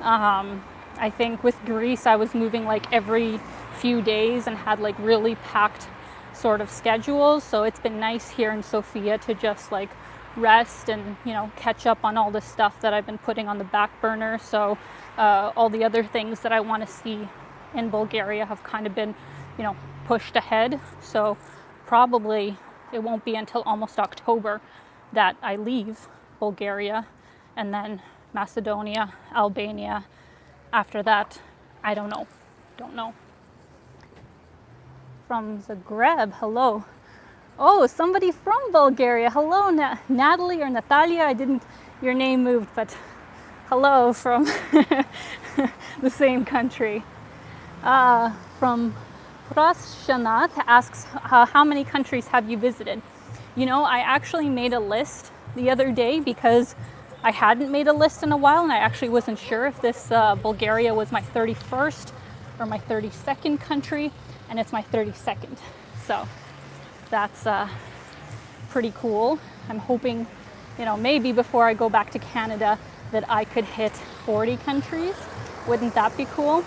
I think with Greece, I was moving like every few days and had like really packed sort of schedules. So it's been nice here in Sofia to just like rest and, you know, catch up on all the stuff that I've been putting on the back burner. So all the other things that I want to see in Bulgaria have kind of been, you know, pushed ahead. So probably it won't be until almost October that I leave Bulgaria, and then Macedonia, Albania. After that, I don't know. From Zagreb, hello. Oh, somebody from Bulgaria. Hello, Natalie or Natalia. Your name moved, but hello from the same country. From Prashanath asks, how many countries have you visited? You know, I actually made a list the other day because I hadn't made a list in a while, and I actually wasn't sure if this Bulgaria was my 31st or my 32nd country, and it's my 32nd. So that's pretty cool. I'm hoping, you know, maybe before I go back to Canada that I could hit 40 countries. Wouldn't that be cool?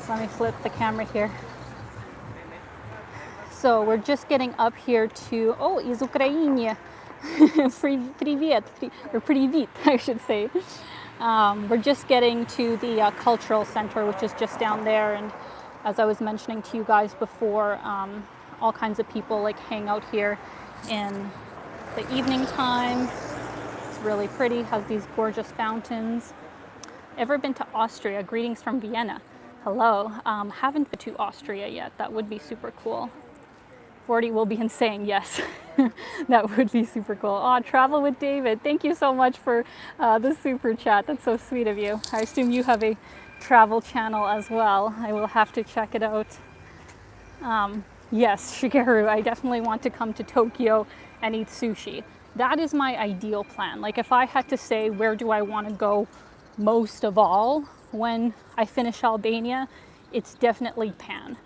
Let me flip the camera here. So we're just getting up here to, oh, из Украины. Привет, or привit, I should say. We're just getting to the cultural center, which is just down there. And as I was mentioning to you guys before, all kinds of people like hang out here in the evening time. It's really pretty, has these gorgeous fountains. Ever been to Austria? Greetings from Vienna. Hello. Haven't been to Austria yet. That would be super cool. 40 will be saying yes. That would be super cool. Oh, travel with David. Thank you so much for the super chat. That's so sweet of you. I assume you have a travel channel as well. I will have to check it out. Yes, Shigeru, I definitely want to come to Tokyo and eat sushi. That is my ideal plan. Like if I had to say where do I want to go most of all when I finish Albania, it's definitely Pan.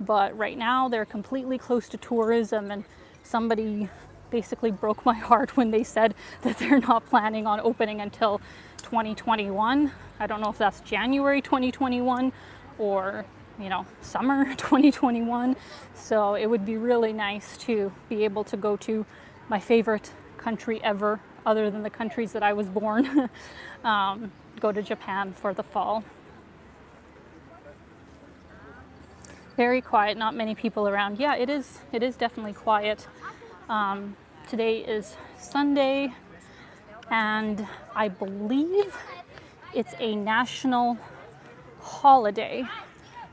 But right now they're completely closed to tourism, and somebody basically broke my heart when they said that they're not planning on opening until 2021. I don't know if that's January 2021 or, you know, summer 2021. So it would be really nice to be able to go to my favorite country ever, other than the countries that I was born, go to Japan for the fall. Very quiet, not many people around. Yeah, it is definitely quiet. Today is Sunday, and I believe it's a national holiday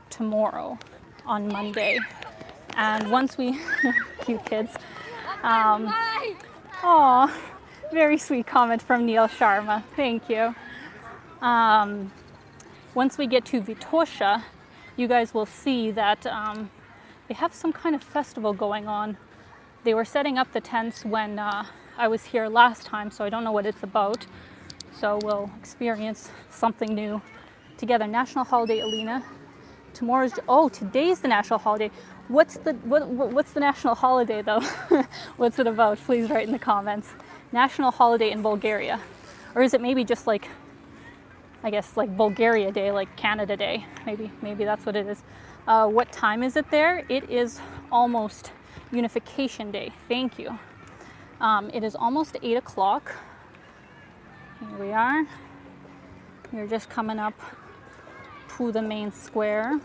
tomorrow on Monday. And once we, cute kids. Aw, very sweet comment from Neil Sharma. Thank you. Once we get to Vitosha, you guys will see that they have some kind of festival going on. They were setting up the tents when I was here last time, so I don't know what it's about. So we'll experience something new together. National holiday, Alina. Tomorrow's, oh, today's the national holiday. What's the national holiday though? What's it about? Please write in the comments. National holiday in Bulgaria. Or is it maybe just like, I guess like Bulgaria Day, like Canada Day. Maybe that's what it is. What time is it there? It is almost Unification Day. Thank you. It is almost 8 o'clock. Here we are. We're just coming up to the main square.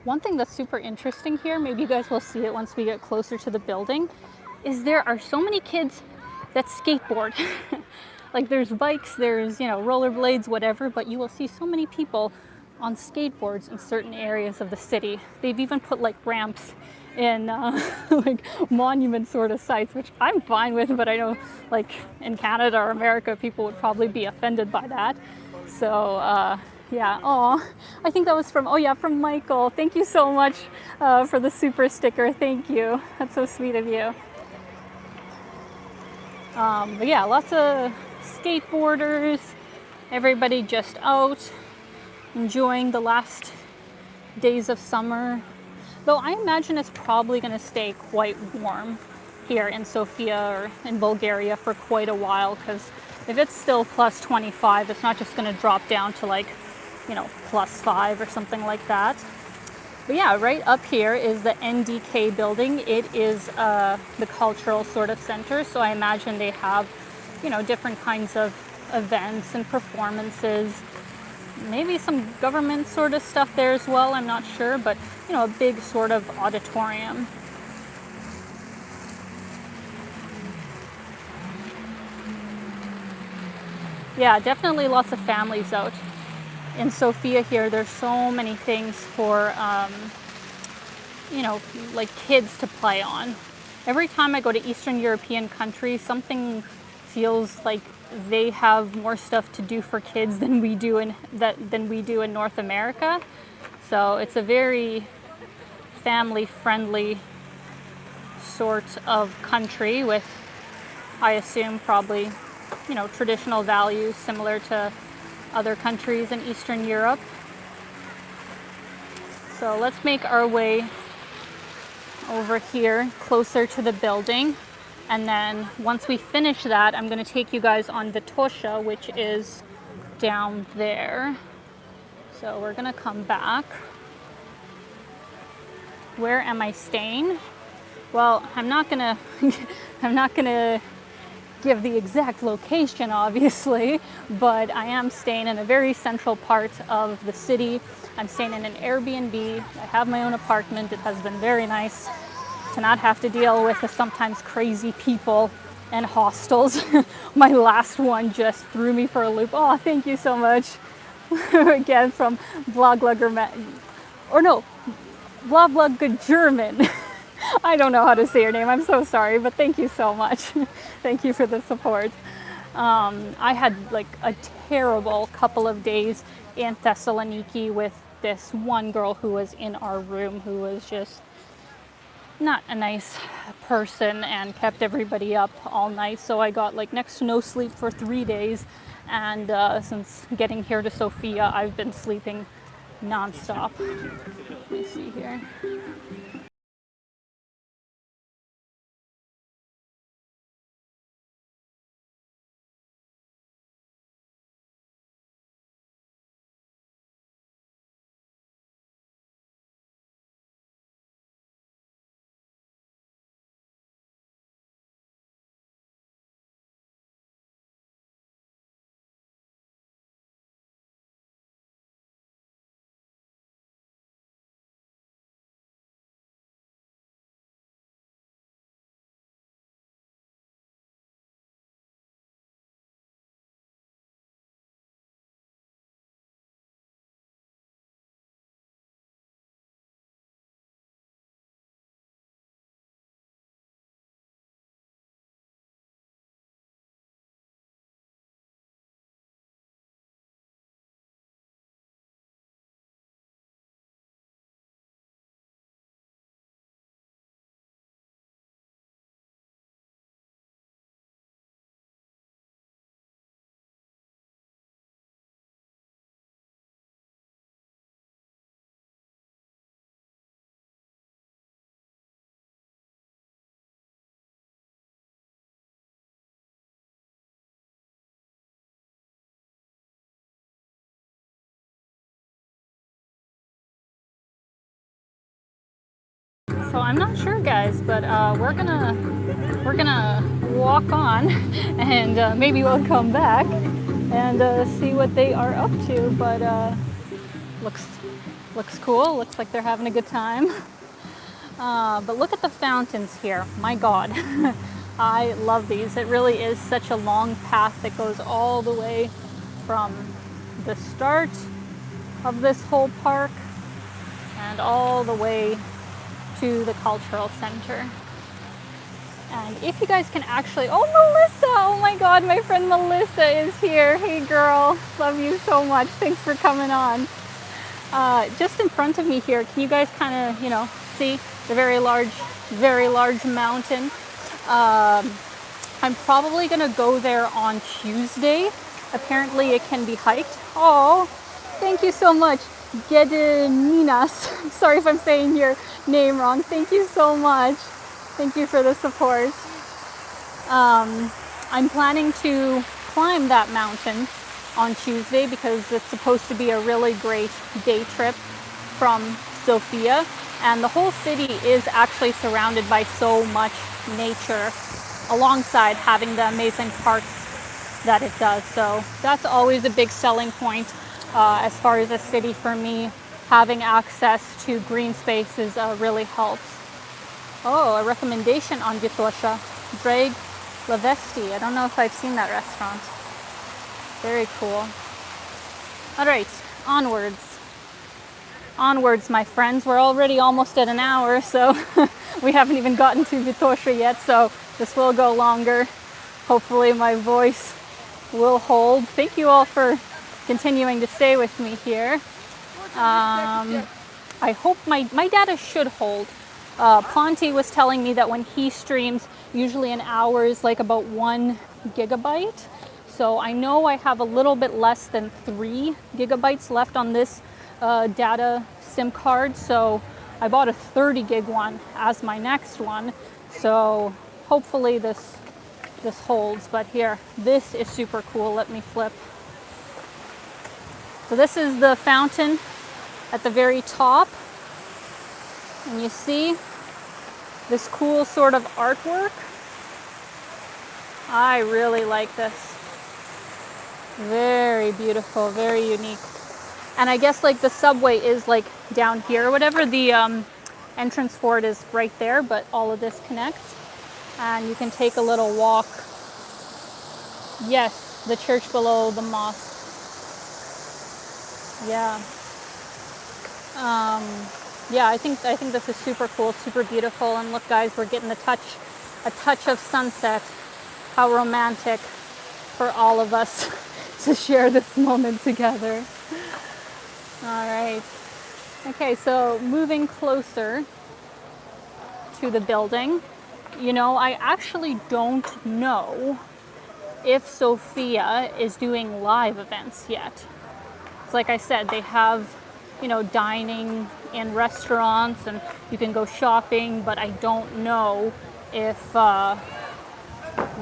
One thing that's super interesting here, maybe you guys will see it once we get closer to the building, is there are so many kids that skateboard. Like there's bikes, there's, you know, rollerblades, whatever, but you will see so many people on skateboards in certain areas of the city. They've even put like ramps in like monument sort of sites, which I'm fine with, but I know like in Canada or America, people would probably be offended by that. So, yeah, oh, I think that was from, oh yeah, from Michael. Thank you so much for the super sticker. Thank you. That's so sweet of you. But yeah, lots of skateboarders, everybody just out enjoying the last days of summer. Though I imagine it's probably going to stay quite warm here in Sofia or in Bulgaria for quite a while, because if it's still plus 25, it's not just going to drop down to like, you know, plus 5 or something like that. But yeah, right up here is the Ndk Building. It is the cultural sort of center, so I imagine they have, you know, different kinds of events and performances. Maybe some government sort of stuff there as well, I'm not sure, but, you know, a big sort of auditorium. Yeah, definitely lots of families out. In Sofia here, there's so many things for, you know, like kids to play on. Every time I go to Eastern European countries, something feels like they have more stuff to do for kids than we do in North America. So it's a very family-friendly sort of country with, I assume, probably, you know, traditional values similar to other countries in Eastern Europe. So let's make our way over here closer to the building, and then once we finish that, I'm going to take you guys on Vitosha, which is down there. So we're gonna come back. Where am I staying? Well, I'm not gonna give the exact location, obviously, but I am staying in a very central part of the city. I'm staying in an Airbnb. I have my own apartment. It has been very nice to not have to deal with the sometimes crazy people and hostels. My last one just threw me for a loop. Oh, thank you so much. Again, from Blablugger, Blablugger German. I don't know how to say your name. I'm so sorry, but thank you so much. Thank you for the support. I had like a terrible couple of days in Thessaloniki with this one girl who was in our room who was just not a nice person and kept everybody up all night. So I got like next to no sleep for 3 days. And since getting here to Sofia, I've been sleeping nonstop. Let me see here. So I'm not sure, guys, but we're gonna walk on, and maybe we'll come back and see what they are up to. But looks cool. Looks like they're having a good time. But look at the fountains here. My God, I love these. It really is such a long path that goes all the way from the start of this whole park and all the way to the cultural center. And if you guys can actually, oh, Melissa, oh my God, my friend Melissa is here. Hey girl, love you so much. Thanks for coming on. Just in front of me here, can you guys kind of, see the very large mountain? I'm probably gonna go there on Tuesday. Apparently it can be hiked. Oh, thank you so much. Gediminas. Sorry if I'm saying your name wrong. Thank you so much. Thank you for the support. I'm planning to climb that mountain on Tuesday because it's supposed to be a really great day trip from Sofia. And the whole city is actually surrounded by so much nature alongside having the amazing parks that it does. So that's always a big selling point. As far as a city for me, having access to green spaces really helps. Oh, a recommendation on Vitosha, Drag LIVESTREAM. I don't know if I've seen that restaurant. Very cool. All right, onwards. Onwards, my friends. We're already almost at an hour, so we haven't even gotten to Vitosha yet, so this will go longer. Hopefully my voice will hold. Thank you all for continuing to stay with me here. I hope my data should hold. Ponty was telling me that when he streams, usually an hour is like about 1 gigabyte. So I know I have a little bit less than 3 gigabytes left on this data SIM card. So I bought a 30 gig one as my next one. So hopefully this holds. But here, this is super cool. Let me flip. So this is the fountain at the very top. And you see this cool sort of artwork. I really like this. Very beautiful, very unique. And I guess like the subway is like down here or whatever. The entrance for it is right there, but all of this connects. And you can take a little walk. Yes, the church below the mosque. Yeah. Yeah, I think this is super cool, super beautiful. And look, guys, we're getting a touch of sunset. How romantic for all of us to share this moment together. All right. Okay, so moving closer to the building. You know, I actually don't know if Sofia is doing live events yet. It's like I said, they have, you know, dining in restaurants and you can go shopping, but I don't know if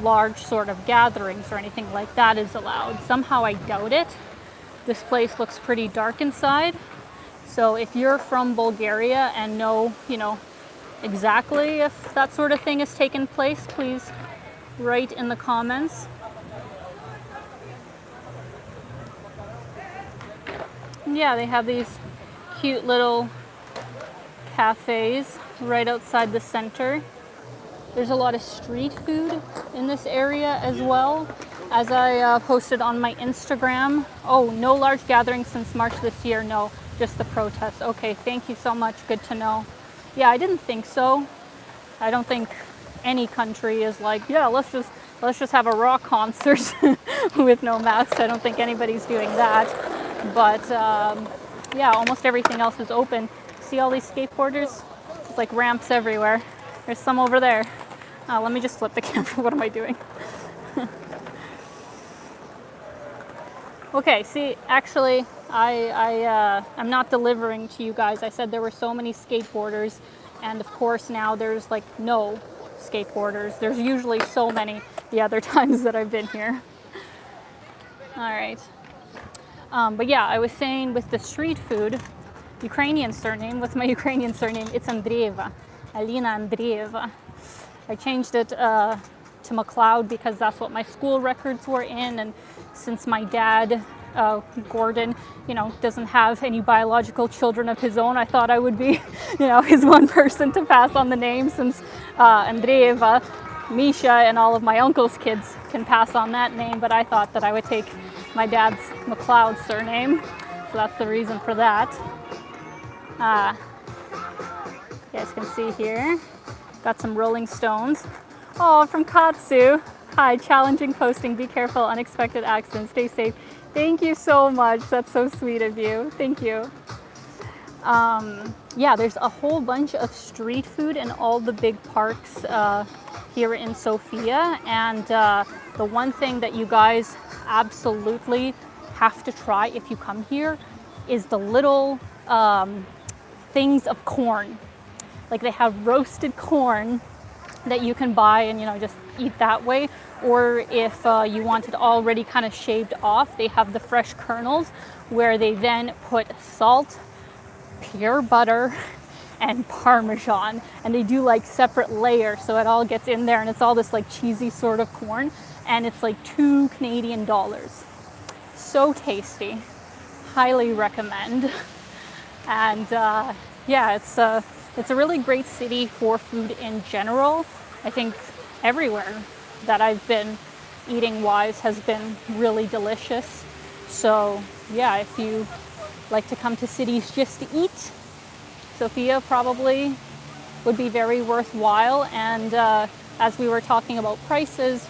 large sort of gatherings or anything like that is allowed. Somehow I doubt it. This place looks pretty dark inside. So if you're from Bulgaria and know, you know, exactly if that sort of thing has taken place, please write in the comments. Yeah, they have these cute little cafes right outside the center. There's a lot of street food in this area as well. As I posted on my Instagram. Oh, no large gatherings since March this year. No, just the protests. Okay, thank you so much. Good to know. Yeah, I didn't think so. I don't think any country is like, yeah, let's just have a rock concert with no masks. I don't think anybody's doing that. But yeah, almost everything else is open. See all these skateboarders? It's like ramps everywhere. There's some over there. Let me just flip the camera. What am I doing? Okay, see, actually, I'm not delivering to you guys. I said there were so many skateboarders, and of course now there's like no skateboarders. There's usually so many the other times that I've been here. All right. But yeah, I was saying with the street food, Ukrainian surname, what's my Ukrainian surname? It's Andreeva, Alina Andreeva. I changed it to McLeod because that's what my school records were in, and since my dad, Gordon, you know, doesn't have any biological children of his own, I thought I would be, you know, his one person to pass on the name, since Andreeva, Misha, and all of my uncle's kids can pass on that name, but I thought that I would take my dad's McLeod surname, so that's the reason for that. You guys can see here, got some Rolling Stones. Oh, from Katsu. Hi, challenging posting. Be careful, unexpected accidents. Stay safe. Thank you so much. That's so sweet of you. Thank you. Yeah, there's a whole bunch of street food in all the big parks here in Sofia. And the one thing that you guys absolutely have to try if you come here is the little things of corn. Like they have roasted corn that you can buy and, you know, just eat that way. Or if you want it already kind of shaved off, they have the fresh kernels where they then put salt, pure butter, and Parmesan, and they do like separate layers so it all gets in there, and it's all this like cheesy sort of corn, and it's like $2 Canadian. So tasty. Highly recommend. And yeah, it's a really great city for food in general. I think everywhere that I've been eating wise has been really delicious. So yeah, if you like to come to cities just to eat, Sofia probably would be very worthwhile. And as we were talking about prices,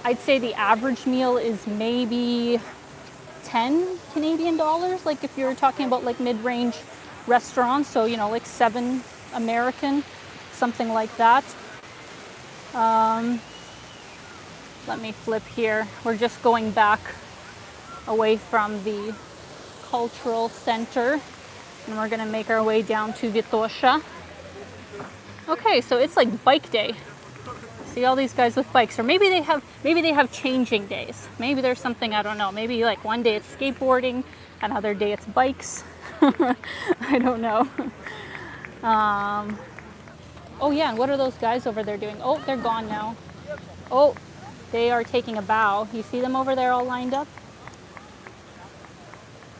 I'd say the average meal is maybe 10 Canadian dollars. Like if you're talking about like mid-range restaurants, so, you know, like 7 American, something like that. Let me flip here. We're just going back away from the cultural center, and we're gonna make our way down to Vitosha. Okay, so it's like bike day. See all these guys with bikes, or maybe they have changing days. Maybe there's something, I don't know. Maybe like one day it's skateboarding, Another day it's bikes. I don't know. Oh yeah, and what are those guys over there doing? Oh, they're gone now. Oh, they are taking a bow. You see them over there all lined up?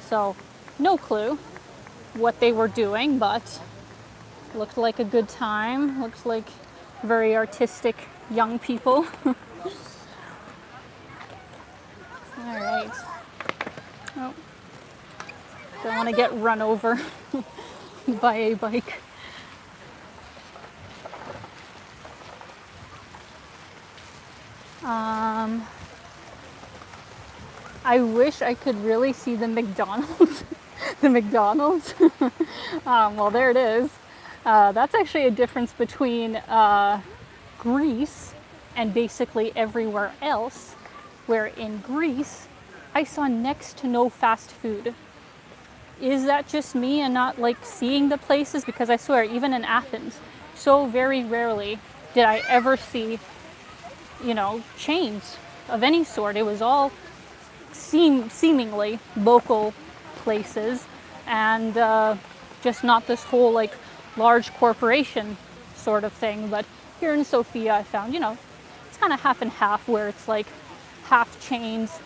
So, no clue what they were doing, but looked like a good time. Looks like very artistic young people. All right. Oh, don't want to get run over by a bike. I wish I could really see the McDonald's. The McDonald's. Well, there it is. That's actually a difference between Greece and basically everywhere else, where in Greece, I saw next to no fast food. Is that just me and not like seeing the places? Because I swear, even in Athens, so very rarely did I ever see, you know, chains of any sort. It was all seemingly local places, and just not this whole like large corporation sort of thing. But here in Sofia, I found, you know, it's kind of half and half, where it's like half chains,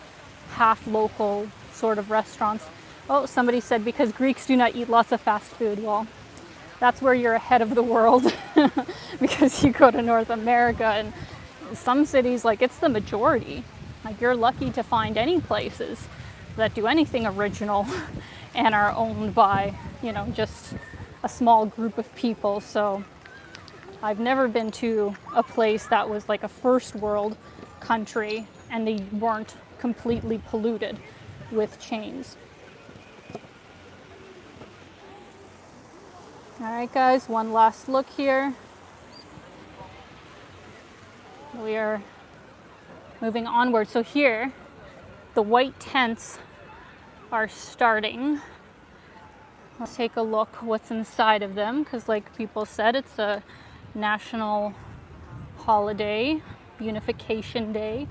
half local sort of restaurants. Oh, somebody said because Greeks do not eat lots of fast food. Well, that's where you're ahead of the world because you go to North America and some cities, like, it's the majority. Like, you're lucky to find any places that do anything original and are owned by, you know, just a small group of people. So I've never been to a place that was like a first world country and they weren't completely polluted with chains. All right, guys, one last look here. We are moving onward. So here, the white tents are starting. Let's take a look what's inside of them, because like people said, it's a national holiday, Unification Day,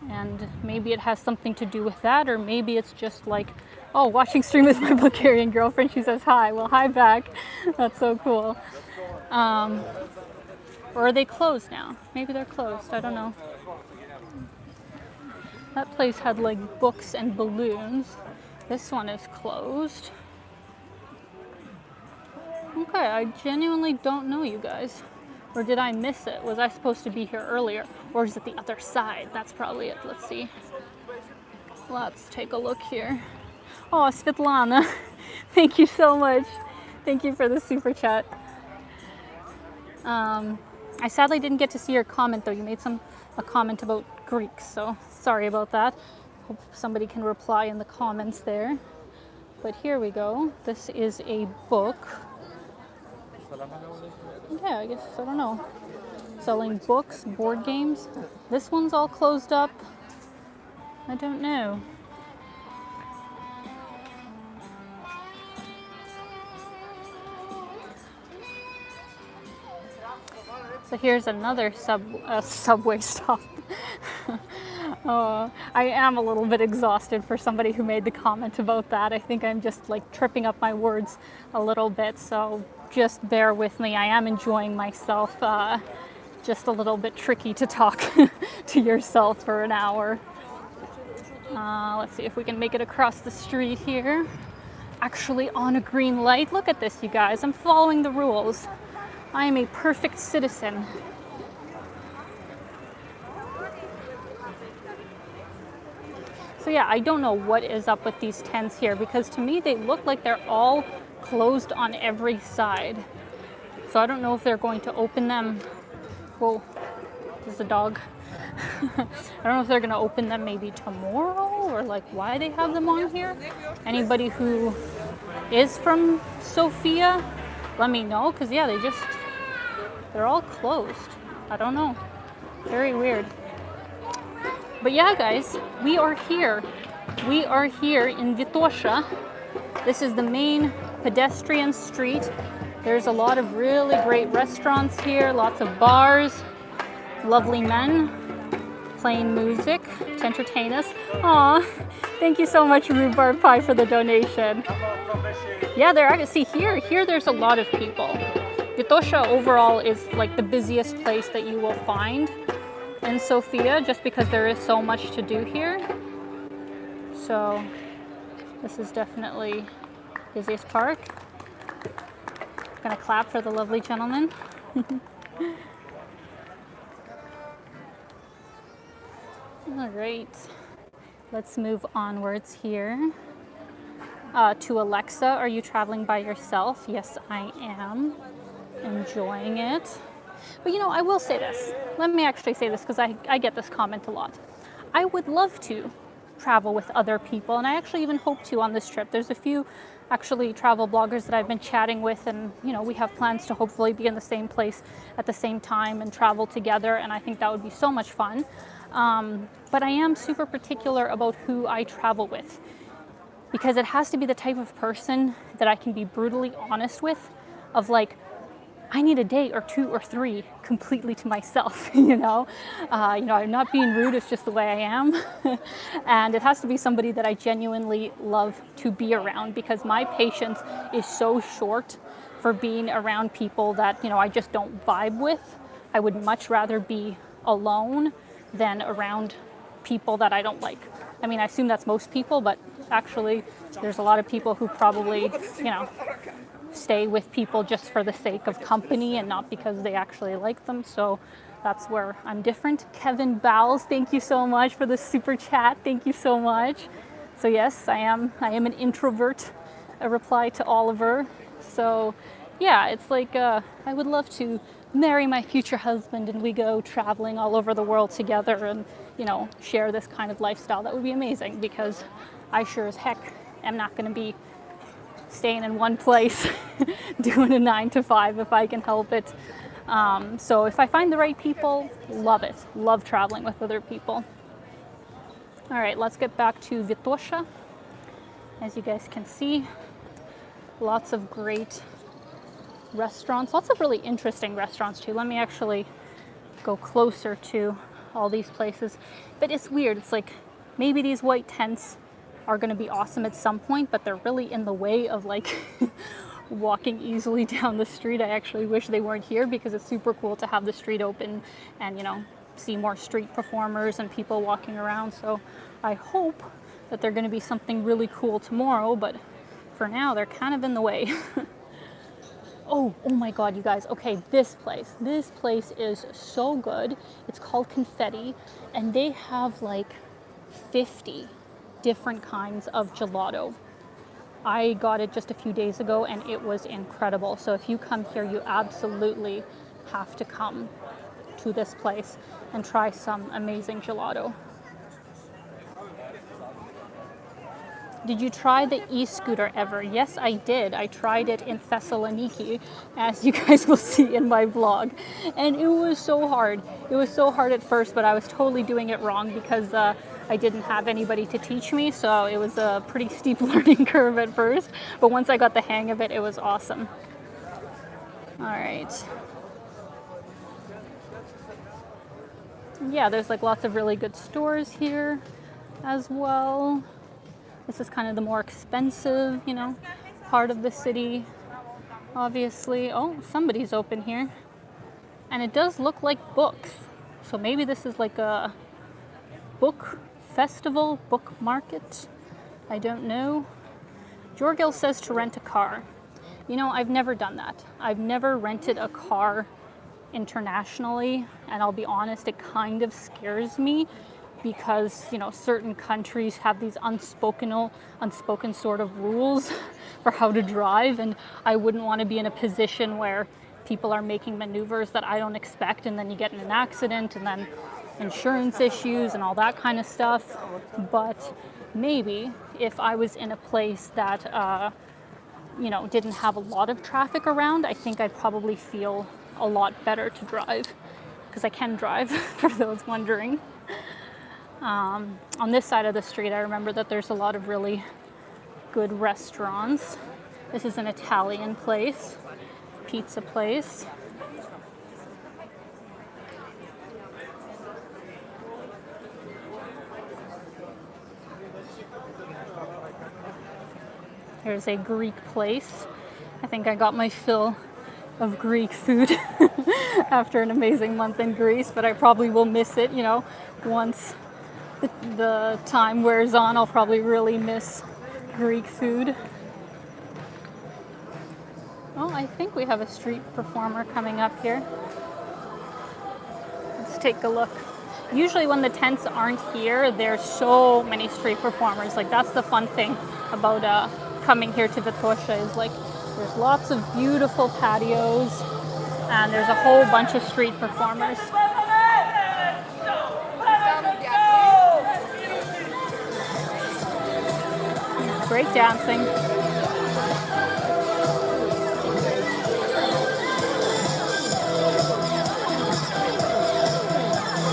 and maybe it has something to do with that, or maybe it's just like, oh, watching stream with my Bulgarian girlfriend, she says hi. Well, hi back. That's so cool. Or are they closed now? Maybe they're closed, I don't know. That place had like books and balloons. This one is closed. Okay, I genuinely don't know, you guys. Or did I miss it? Was I supposed to be here earlier? Or is it the other side? That's probably it. Let's see. Let's take a look here. Oh, Svetlana, thank you so much. Thank you for the super chat. I sadly didn't get to see your comment though. You made a comment about Greeks, so sorry about that. Hope somebody can reply in the comments there. But here we go. This is a book. Yeah, I guess, I don't know. Selling books, board games. This one's all closed up. I don't know. So here's another subway stop. Oh, I am a little bit exhausted for somebody who made the comment about that. I think I'm just like tripping up my words a little bit, so just bear with me. I am enjoying myself. Just a little bit tricky to talk to yourself for an hour. Let's see if we can make it across the street here. Actually on a green light. Look at this, you guys. I'm following the rules. I am a perfect citizen. So yeah, I don't know what is up with these tents here, because to me they look like they're all closed on every side. So I don't know if they're going to open them. Whoa, there's a dog. I don't know if they're going to open them maybe tomorrow, or like why they have them on here. Anybody who is from Sofia, let me know, because yeah, they're all closed. I don't know. Very weird. But yeah, guys, we are here. We are here in Vitosha. This is the main pedestrian street. There's a lot of really great restaurants here, lots of bars, lovely men. playing music to entertain us. Aw, thank you so much, Rhubarb Pie, for the donation. Yeah, there are. See, here there's a lot of people. Vitosha overall is like the busiest place that you will find in Sofia, just because there is so much to do here. So this is definitely busiest park. Gonna clap for the lovely gentleman. All right, let's move onwards here. To Alexa, are you traveling by yourself? Yes, I am. Enjoying it. But you know, I will say this. Let me actually say this because I get this comment a lot. I would love to travel with other people, and I actually even hope to on this trip. There's a few actually travel bloggers that I've been chatting with, and you know, we have plans to hopefully be in the same place at the same time and travel together, and I think that would be so much fun. But I am super particular about who I travel with, because it has to be the type of person that I can be brutally honest with, of like, I need a day or 2 or 3 completely to myself, you know? I'm not being rude, it's just the way I am. And it has to be somebody that I genuinely love to be around, because my patience is so short for being around people that, I just don't vibe with. I would much rather be alone than around people that I don't like. I mean, I assume that's most people, but actually there's a lot of people who probably, stay with people just for the sake of company and not because they actually like them. So that's where I'm different. Kevin Bowles, thank you so much for the super chat. Thank you so much. So yes, I am an introvert, a reply to Oliver. So yeah, it's like I would love to marry my future husband and we go traveling all over the world together and, share this kind of lifestyle. That would be amazing, because I sure as heck am not going to be staying in one place doing a 9 to 5 if I can help it. So if I find the right people, love it. Love traveling with other people. All right, let's get back to Vitosha. As you guys can see, lots of great restaurants, lots of really interesting restaurants too. Let me actually go closer to all these places. But it's weird. It's like maybe these white tents are going to be awesome at some point, but they're really in the way of like walking easily down the street. I actually wish they weren't here, because it's super cool to have the street open and see more street performers and people walking around. So I hope that they're going to be something really cool tomorrow, but for now they're kind of in the way. Oh my God, you guys. Okay, this place is so good. It's called Confetti, and they have like 50 different kinds of gelato. I got it just a few days ago and it was incredible. So if you come here, you absolutely have to come to this place and try some amazing gelato. Did you try the e-scooter ever? Yes, I did. I tried it in Thessaloniki, as you guys will see in my vlog. And it was so hard. It was so hard at first, but I was totally doing it wrong because I didn't have anybody to teach me. So it was a pretty steep learning curve at first. But once I got the hang of it, it was awesome. All right. Yeah, there's like lots of really good stores here as well. This is kind of the more expensive, part of the city, obviously. Oh, somebody's open here. And it does look like books. So maybe this is like a book festival, book market. I don't know. Jorgil says to rent a car. I've never done that. I've never rented a car internationally. And I'll be honest, it kind of scares me, because certain countries have these unspoken sort of rules for how to drive, and I wouldn't want to be in a position where people are making maneuvers that I don't expect, and then you get in an accident, and then insurance issues and all that kind of stuff. But maybe if I was in a place that didn't have a lot of traffic around, I think I'd probably feel a lot better to drive, because I can drive for those wondering. On this side of the street, I remember that there's a lot of really good restaurants. This is an Italian place, pizza place. Here's a Greek place. I think I got my fill of Greek food after an amazing month in Greece, but I probably will miss it, you know, once the time wears on. I'll probably really miss Greek food. Oh, I think we have a street performer coming up here. Let's take a look. Usually when the tents aren't here, there's so many street performers. Like, that's the fun thing about coming here to Vitosha, is like there's lots of beautiful patios and there's a whole bunch of street performers. Break dancing.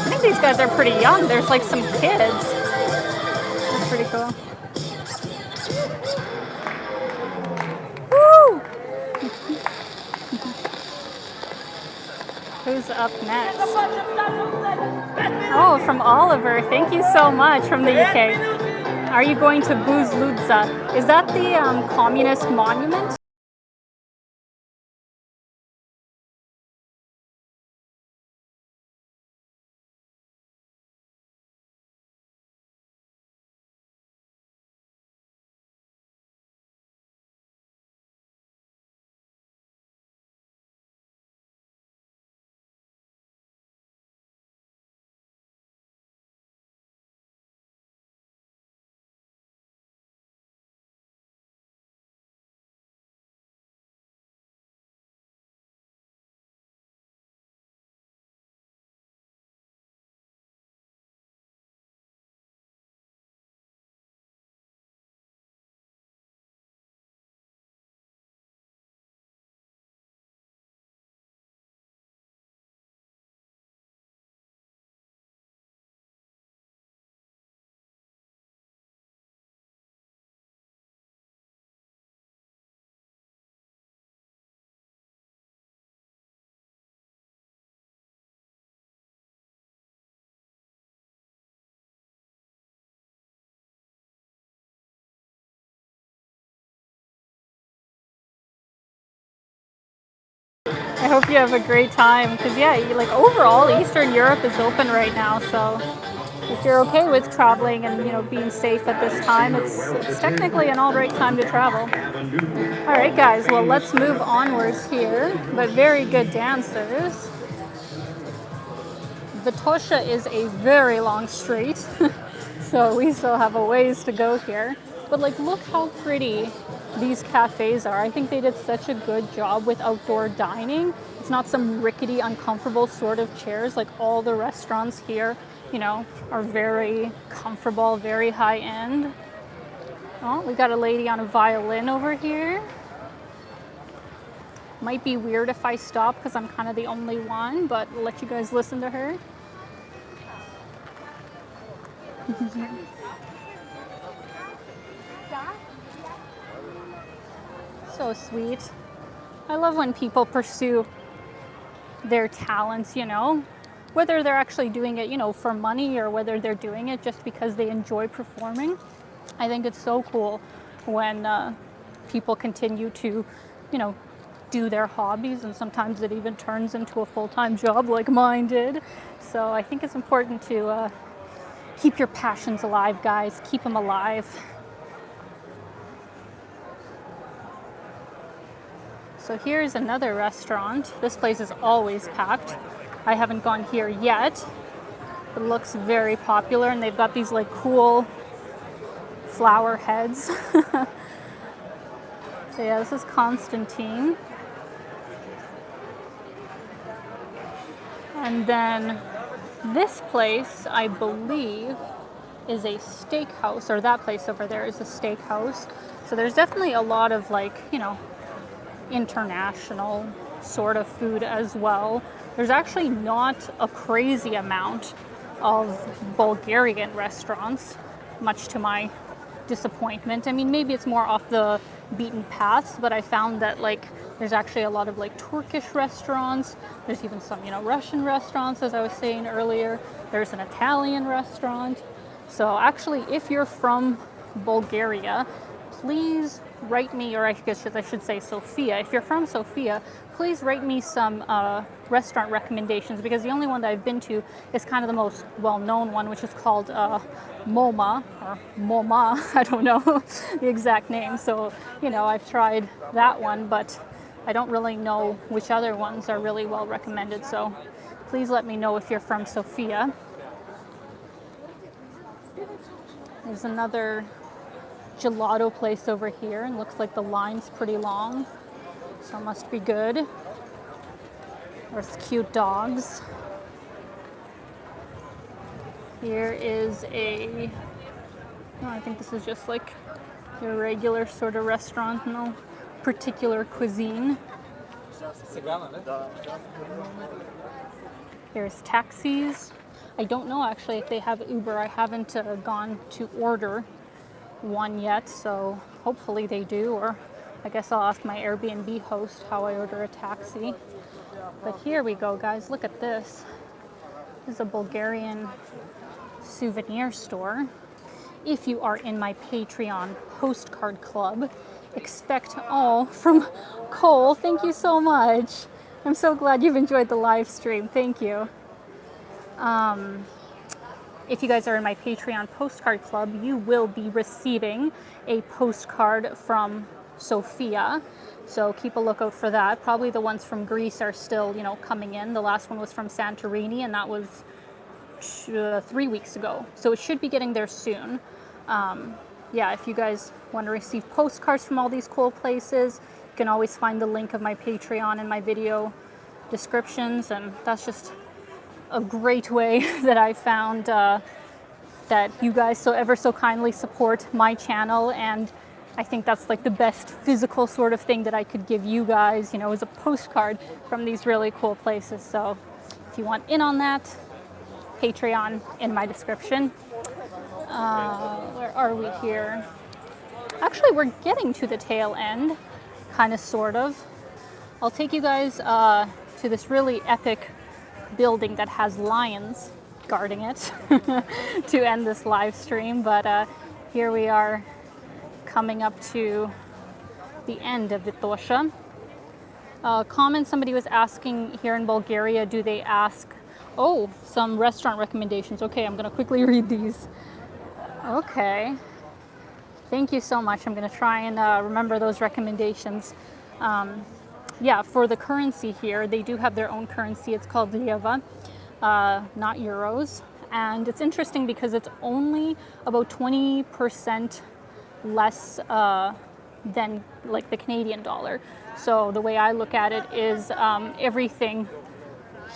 I think these guys are pretty young. There's like some kids. That's pretty cool. Woo! Who's up next? Oh, from Oliver. Thank you so much, from the UK. Are you going to Buzludza? Is that the communist monument? I hope you have a great time, because yeah, like overall Eastern Europe is open right now, so if you're okay with traveling and, you know, being safe at this time, it's technically an all right time to travel. All right, guys, well, let's move onwards here, but very good dancers. Vitosha is a very long street, so we still have a ways to go here. But like, look how pretty these cafes are. I think they did such a good job with outdoor dining. It's not some rickety, uncomfortable sort of chairs. Like, all the restaurants here, you know, are very comfortable, very high end. Oh, we got a lady on a violin over here. Might be weird if I stop because I'm kind of the only one, but I'll let you guys listen to her. So sweet. I love when people pursue their talents, you know, whether they're actually doing it, you know, for money or whether they're doing it just because they enjoy performing. I think it's so cool when people continue to, you know, do their hobbies, and sometimes it even turns into a full-time job like mine did. So I think it's important to keep your passions alive, guys. Keep them alive. So here's another restaurant. This place is always packed. I haven't gone here yet. It looks very popular, and they've got these like cool flower heads. So yeah, this is Constantine. And then this place, I believe, is a steakhouse, or that place over there is a steakhouse. So there's definitely a lot of, like, you know, international sort of food as well. There's actually not a crazy amount of Bulgarian restaurants, much to my disappointment. I mean, maybe it's more off the beaten paths, but I found that, like, there's actually a lot of like Turkish restaurants. There's even some, you know, Russian restaurants, as I was saying earlier. There's an Italian restaurant. So actually, if you're from Bulgaria, please write me, or I guess I should say Sofia. If you're from Sofia, please write me some restaurant recommendations, because the only one that I've been to is kind of the most well-known one, which is called MoMA, or MoMA, I don't know the exact name. So, you know, I've tried that one, but I don't really know which other ones are really well recommended. So please let me know if you're from Sofia. There's another gelato place over here, and looks like the line's pretty long, so it must be good. There's cute dogs. Here is I think this is just like a regular sort of restaurant, no particular cuisine. Here's taxis. I don't know actually if they have Uber. I haven't gone to order one yet, so hopefully they do, or I guess I'll ask my Airbnb host how I order a taxi. But here we go, guys. Look at this. This is a Bulgarian souvenir store. If you are in my Patreon postcard club, expect all from Cole. Thank you so much. I'm so glad you've enjoyed the live stream. Thank you. If you guys are in my Patreon postcard club, you will be receiving a postcard from Sofia. So keep a lookout for that. Probably the ones from Greece are still, you know, coming in. The last one was from Santorini, and that was 3 weeks ago. So it should be getting there soon. Yeah, if you guys want to receive postcards from all these cool places, you can always find the link of my Patreon in my video descriptions. And that's just a great way that I found that you guys so kindly support my channel, and I think that's like the best physical sort of thing that I could give you guys, you know, is a postcard from these really cool places. So if you want in on that, Patreon in my description. Where are we here? Actually, we're getting to the tail end, kind of, sort of. I'll take you guys to this really epic building that has lions guarding it to end this live stream. But here we are coming up to the end of the Tosha. Comment somebody was asking here in Bulgaria, do they ask, oh, some restaurant recommendations. Okay, I'm going to quickly read these. Okay. Thank you so much. I'm going to try and remember those recommendations. Yeah, for the currency here, they do have their own currency. It's called leva, not euros. And it's interesting because it's only about 20% less than like the Canadian dollar. So the way I look at it is everything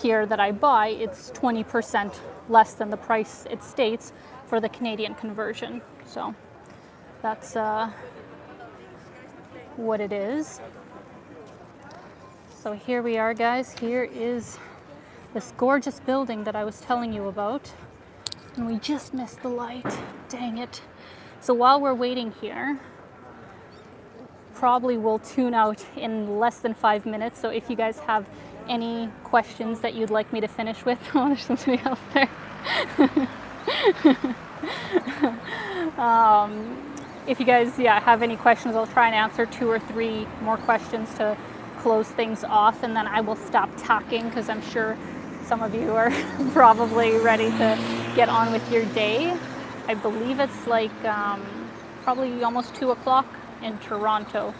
here that I buy, it's 20% less than the price it states for the Canadian conversion. So that's what it is. So here we are, guys. Here is this gorgeous building that I was telling you about. And we just missed the light. Dang it. So while we're waiting here, probably will tune out in less than 5 minutes. So if you guys have any questions that you'd like me to finish with, oh, there's somebody else there. If you guys, have any questions, I'll try and answer 2 or 3 more questions to close things off, and then I will stop talking because I'm sure some of you are probably ready to get on with your day. I believe it's like probably almost 2 o'clock in Toronto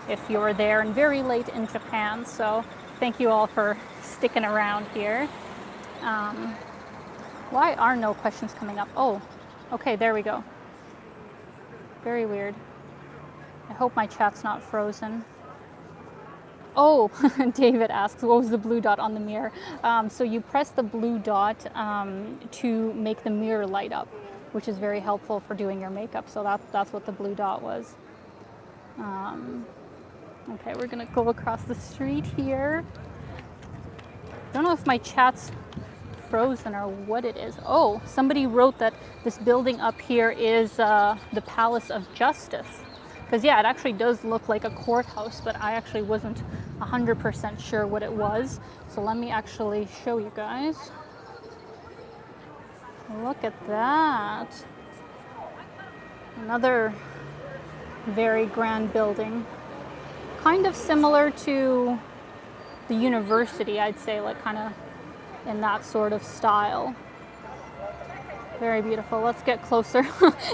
if you're there, and very late in Japan. So thank you all for sticking around here. Why are no questions coming up? Oh, okay, there we go. Very weird. I hope my chat's not frozen. Oh, David asks, what was the blue dot on the mirror? So you press the blue dot to make the mirror light up, which is very helpful for doing your makeup. So that's what the blue dot was. Okay, we're gonna go across the street here. I don't know if my chat's frozen or what it is. Oh, somebody wrote that this building up here is the Palace of Justice. Because yeah, it actually does look like a courthouse, but I actually wasn't 100% sure what it was. So let me actually show you guys. Look at that. Another Very grand building. Kind of similar to the university, I'd say, like kind of in that sort of style. Very beautiful. Let's get closer.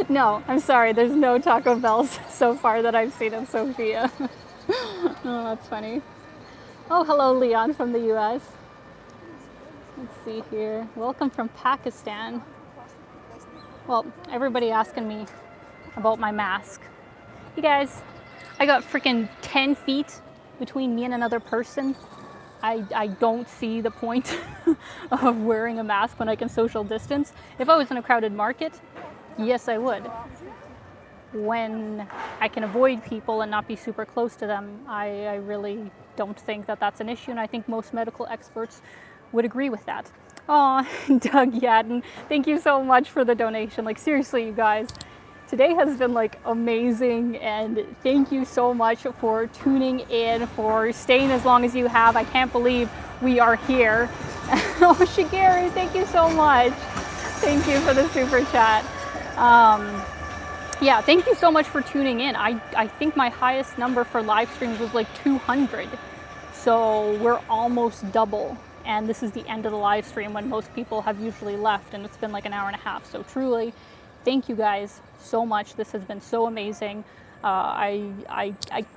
No, I'm sorry, there's no Taco Bells so far that I've seen in Sofia. Oh, that's funny. Oh, hello, Leon from the US. Let's see here. Welcome from Pakistan. Well, everybody asking me about my mask. You guys, I got freaking 10 feet between me and another person. I don't see the point of wearing a mask when I can social distance. If I was in a crowded market, yes, I would. When I can avoid people and not be super close to them, I really don't think that that's an issue, and I think most medical experts would agree with that. Oh, Doug Yadden, thank you so much for the donation. Like, seriously, you guys, today has been like amazing, and thank you so much for tuning in, for staying as long as you have. I can't believe we are here. Oh, Shigeri, thank you so much. Thank you for the super chat. Yeah, thank you so much for tuning in. I think my highest number for live streams was like 200. So we're almost double. And this is the end of the live stream when most people have usually left, and it's been like an hour and a half. So truly, thank you guys so much. This has been so amazing. I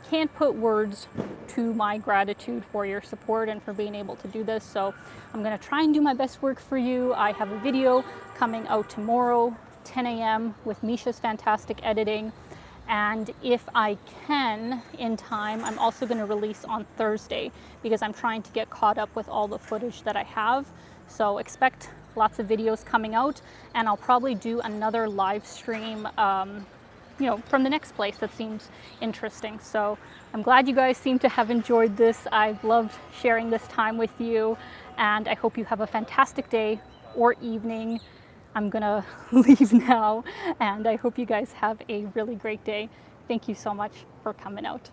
can't put words to my gratitude for your support and for being able to do this. So I'm gonna try and do my best work for you. I have a video coming out tomorrow, 10 a.m. with Misha's fantastic editing. And if I can in time, I'm also going to release on Thursday because I'm trying to get caught up with all the footage that I have. So expect lots of videos coming out, and I'll probably do another live stream, from the next place that seems interesting. So I'm glad you guys seem to have enjoyed this. I've loved sharing this time with you, and I hope you have a fantastic day or evening. I'm gonna leave now, and I hope you guys have a really great day. Thank you so much for coming out.